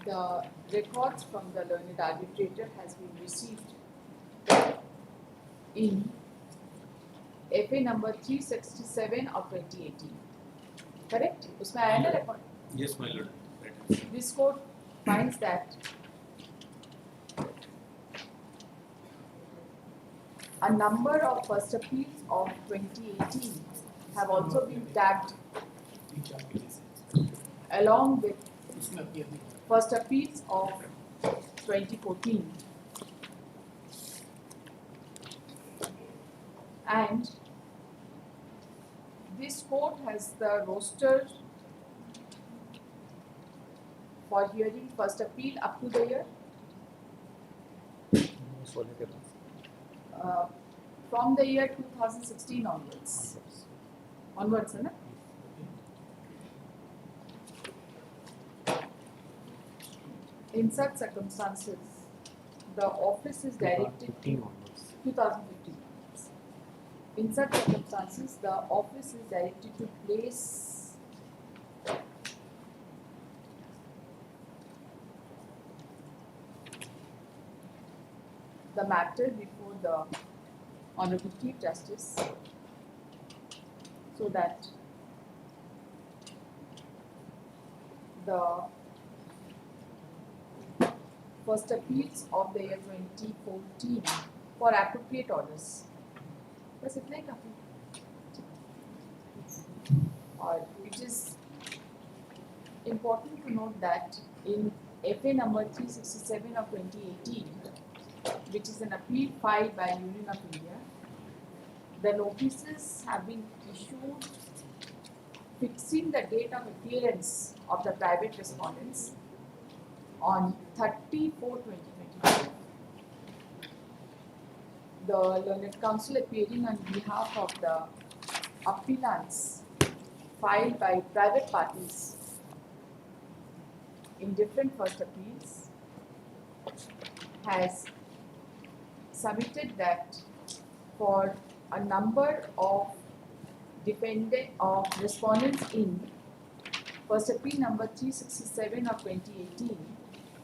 The records from the learned arbitrator has been received in FA number 367 of 2018. Correct? उसमें आया ना record? Yes, my lord. This court finds that a number of first appeals of 2018 have also been tagged along with first appeals of 2014. And this court has the roster for hearing first appeal up to the year from the year 2016 onwards. Onwards, है ना? In such circumstances, the office is directed to 2015. In such circumstances, the office is directed to place the matter before the Honorable Chief Justice so that the first appeals of the year 2014 for appropriate orders. बस इतना ही काफी और it is important to note that in FA number 367 of 2018, which is an appeal filed by Union of India, the notices have been issued fixing the date of appearance of the private respondents on 30/4/2022. The learned counsel appearing on behalf of the appellants filed by private parties in different first appeals has submitted that for a number of respondents in first appeal number 367 of 2018,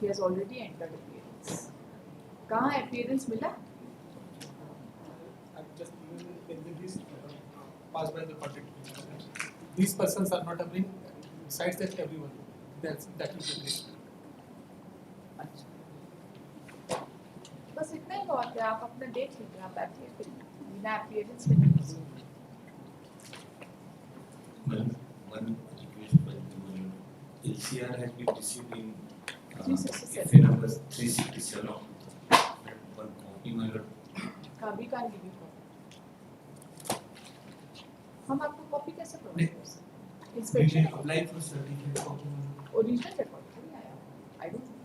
he has already entered appearance. कहाँ appearance मिला? Just even this passed by the project. These persons are not appearing. Besides that, everyone. That is the list. बस इतना ही बहुत है. आप अपना देख लीजिए. आप बैठिए फिर बिना appearance में नहीं. One request by the LCR has been received in 367. FA number 367. One copy, my lord. कभी का नहीं हो. हम आपको कॉपी कैसे प्रोवाइड कर सकते हैं? Inspection apply for certificate copy. Original record नहीं आया. I don't know.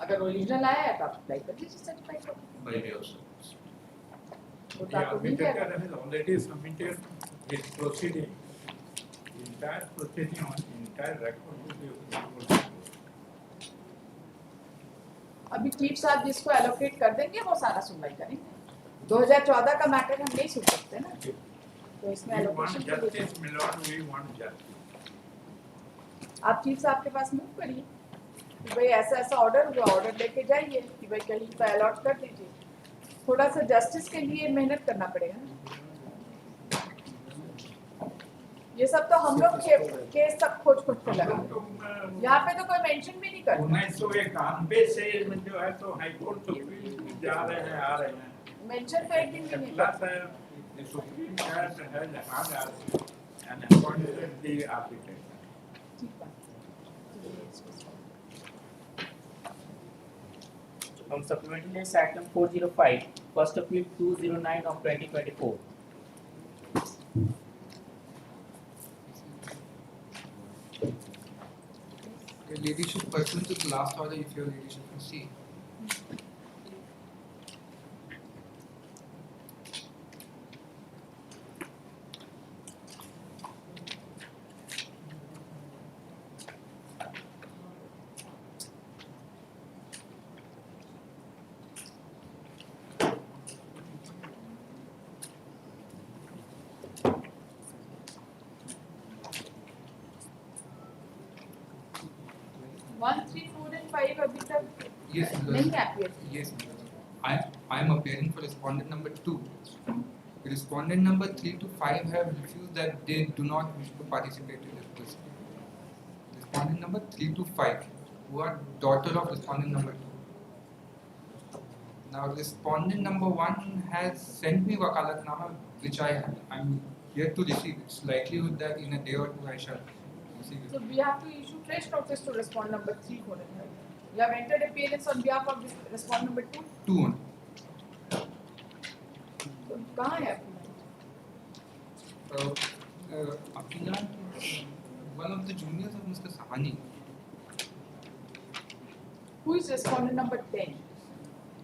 अगर ओरिजिनल आया है तो आप अप्लाई कर दीजिए certified copy. By way of service. वो The ताको मिल arbitrator जाएगा. has already submitted his proceeding. Entire proceeding on entire record will be available. अभी चीफ साहब जिसको एलोकेट कर देंगे वो सारा सुनवाई करेंगे। 2014 का मैटर हम नहीं सुन सकते ना, तो इसमें We want allocation justice, my lord, we want justice. आप चीफ साहब के पास मूव करिए कि भाई ऐसा ऐसा ऑर्डर हुआ, ऑर्डर लेके जाइए कि भाई कहीं पर अलॉट कर दीजिए। थोड़ा सा जस्टिस के लिए मेहनत करना पड़ेगा ना। ये सब तो हम लोग केस सब खोज खोज के लगा, यहाँ पे तो कोई मेंशन भी नहीं करता। 1991 से जो है तो हाईकोर्ट सुप्रीम जा रहे हैं, आ रहे हैं। मेंशन तो एक दिन भी नहीं प्लस करता। सुप्रीम कोर्ट है जहाँ and appointed the architect. ठीक है। From supplementary list item 405, first appeal 209 of 2024. Your ladyship, pursuant to the last order, if your ladyship can see. One, three, four and five अभी तक Yes, नहीं appear. yes, I am appearing for respondent number 2. Respondent number 3 to 5 have refused that they do not wish to participate in this proceeding. Respondent number 3 to 5, who are daughter of respondent number 2. Now, respondent number 1 has sent me wakalatnama, which I'm here to receive. It's likelihood that in a day or two I shall receive it. So we have to issue fresh notice to respond number 3, 4 and 5. You have entered appearance on behalf of this respond number 2. 2 only. तो कहाँ है Appealant is one of the juniors of Mr. Sahani. Who is respondent number 10?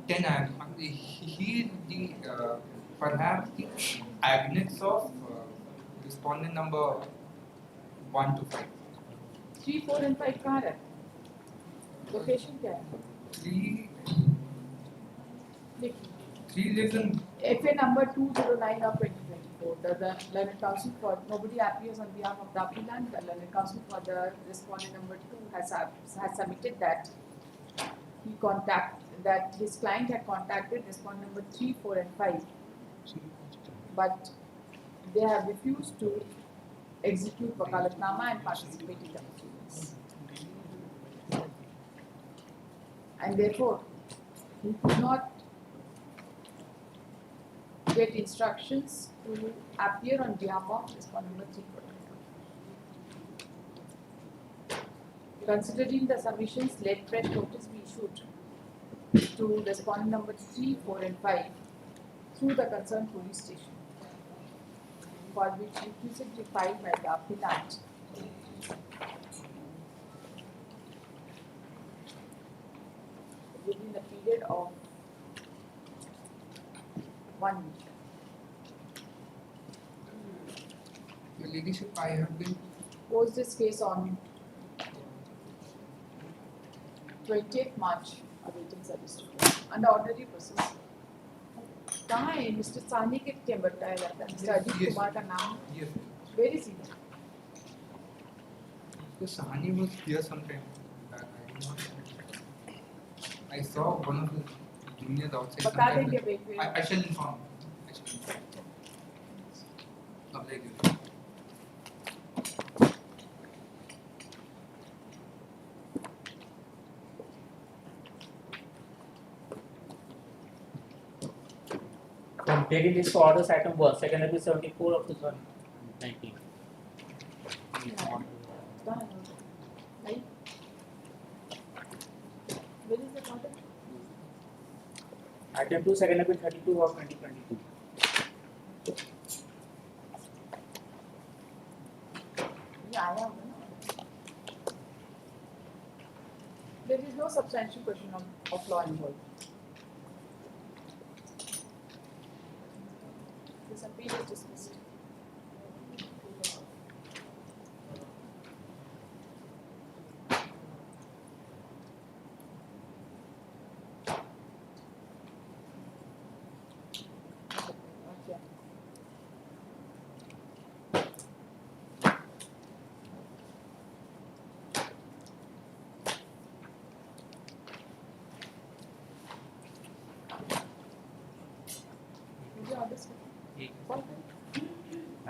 10 he is the perhaps the agnes of respondent number 1 to 5. 3, 4 and 5 कहाँ रहते? Location क्या है? 3 देखिए lives in FA number 209 of 2024. The learned counsel for nobody appears on behalf of the appellant. The learned counsel for the respondent number 2 has submitted that that his client had contacted respondent number 3, 4 and 5, but they have refused to execute wakalatnama and participate in the proceedings. And therefore, he could not get instructions to appear on behalf of respondent number 3, 4 and 5. Considering the submissions, let fresh notice be issued to respondent number 3, 4 and 5 through the concerned police station, for which requisite filed by the appellant within a period of 1 week. Your ladyship, I have been Closed this case on 20th March, awaiting service under ordinary process. कहाँ है mister सानी के क्या बताया जाता है? Mister Ajit Kumar का नाम? Yes. Very senior. So Sahani was here sometime back. I saw one of the juniors outside. बता sometime देंगे back. भाई. I shall inform. Love like you. From daily list orders item 1, second appeal 74 of 2019. कहाँ है? नहीं? Where is the order? Item 2, second appeal 32 of 2022. ये आया होगा ना? There is no substantial question of law involved. This appeal is dismissed.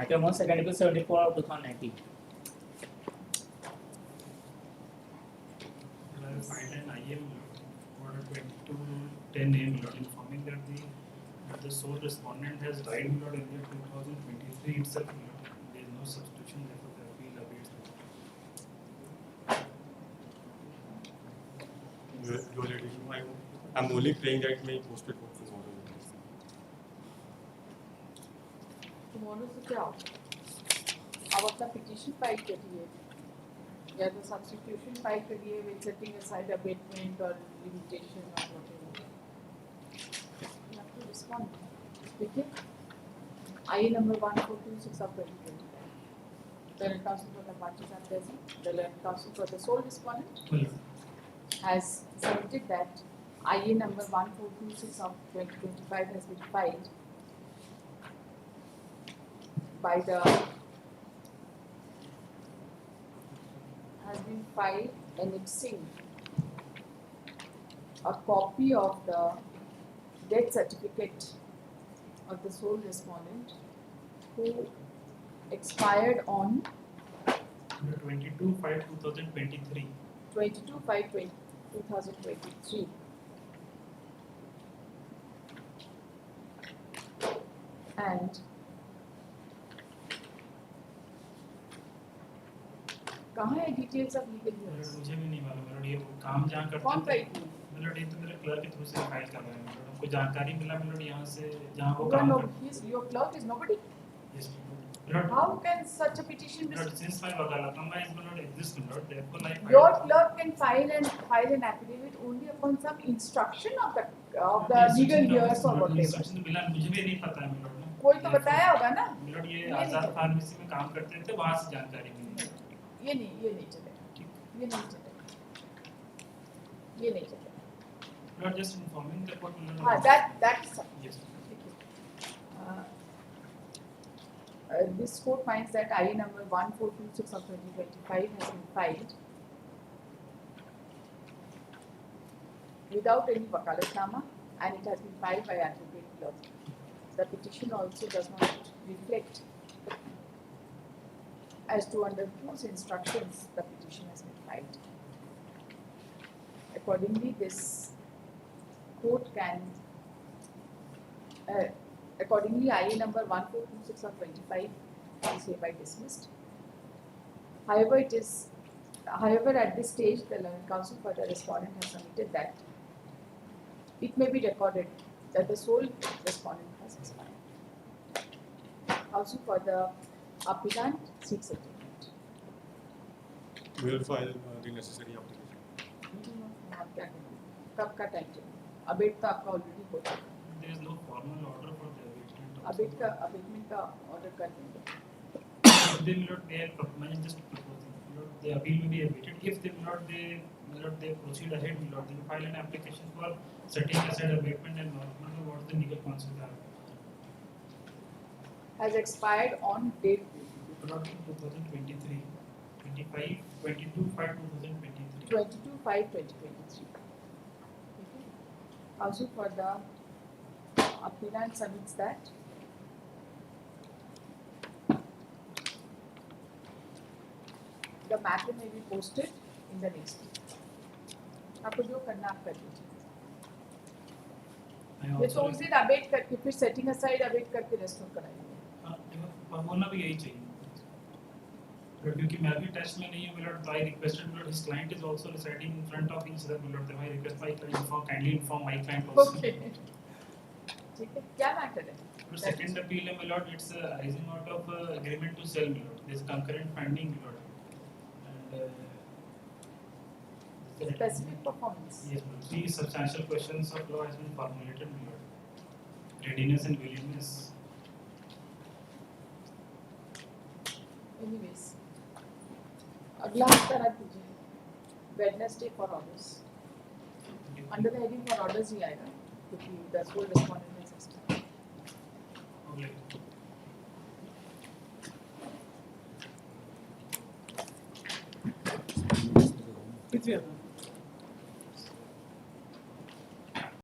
Item 1, second appeal 74 of 2019. I filed an IM for 2210 A informing that the sole respondent has died in the year 2023 itself. There is no substitution, therefore the appeal abates. Your Lady, I'm only praying that it may post it for tomorrow. Tomorrow से क्या होगा? अब अपना petition file करिए या तो substitution file करिए with setting aside abatement or limitation or whatever. You have to respond. ठीक है? IA number 1426 of 2025. The learned counsel for the parties are present. The learned counsel for the sole respondent has submitted that IA number 1426 of 2025 has been filed by the annexing a copy of the death certificate of the sole respondent who expired on 22/5/2023. 22/5/2023. And कहाँ है details of legal units? मुझे भी नहीं मालूम मेरा ये काम जहाँ करते कौन थे कही? मतलब ये तो मेरे क्लर्क के थ्रू से फाइल कर रहे हैं मतलब हमको जानकारी मिला मतलब यहाँ से जहाँ वो You are काम no, कर your clerk is nobody. Yes, How can such a petition be? since my Vagalatama is not exist, Lord, therefore like Your clerk can file an affidavit only upon some instruction of the legal years or whatever. Instruction मिला मुझे भी नहीं पता है milord ना कोई तो बताया होगा ना? मिलोड ये आजाद फार्मेसी में काम करते थे वहाँ से जानकारी मिली ये नहीं चलेगा। ये नहीं चलेगा। Not just informing the court. हाँ, that is something. Yes. This court finds that IA number 1426 of 2025 has been filed without any wakalatnama and it has been filed by advocate clerk. The petition also does not reflect as to under whose instructions the petition has been filed. Accordingly, this court can accordingly, IA number 1426 of 25 is hereby dismissed. However, at this stage, the learned counsel for the respondent has submitted that it may be recorded that the sole respondent has expired. Counsel for the appellant seeks settlement. We will file the necessary application. कब का time चाहिए? Abate तो आपका already हो चुका है। There is no formal order for the abatement. Abatement का order कर देंगे। They will not. They are just proposing. The appeal will be abated. If they will not, they proceed ahead. They will file an application for setting aside abatement and what the legal counsel have. Has expired on date 2023, 22/5/2023. 22/5/2023. Also for the appellant submits that the matter may be posted in the next week. आपको जो करना आप कर लीजिए। ये तो उस दिन अबेट करके फिर सेटिंग असाइड अबेट करके रेस्टोर कराएंगे। होना भी यही चाहिए क्योंकि मैं भी टेस्ट में नहीं हूँ milord I requested milord his client is also residing in front of each other milord I request my client for kindly inform my client also okay ठीक है क्या मैटर है सेकंड अपील है milord it's arising out of agreement to sell milord this concurrent finding milord and specific performance yes ma'am. Three substantial questions of law has been formulated मिलट readiness and willingness anyways अगला हफ्ता रख दीजिए Wednesday for orders under the heading for orders ही आएगा क्योंकि the sole respondent is okay Which way?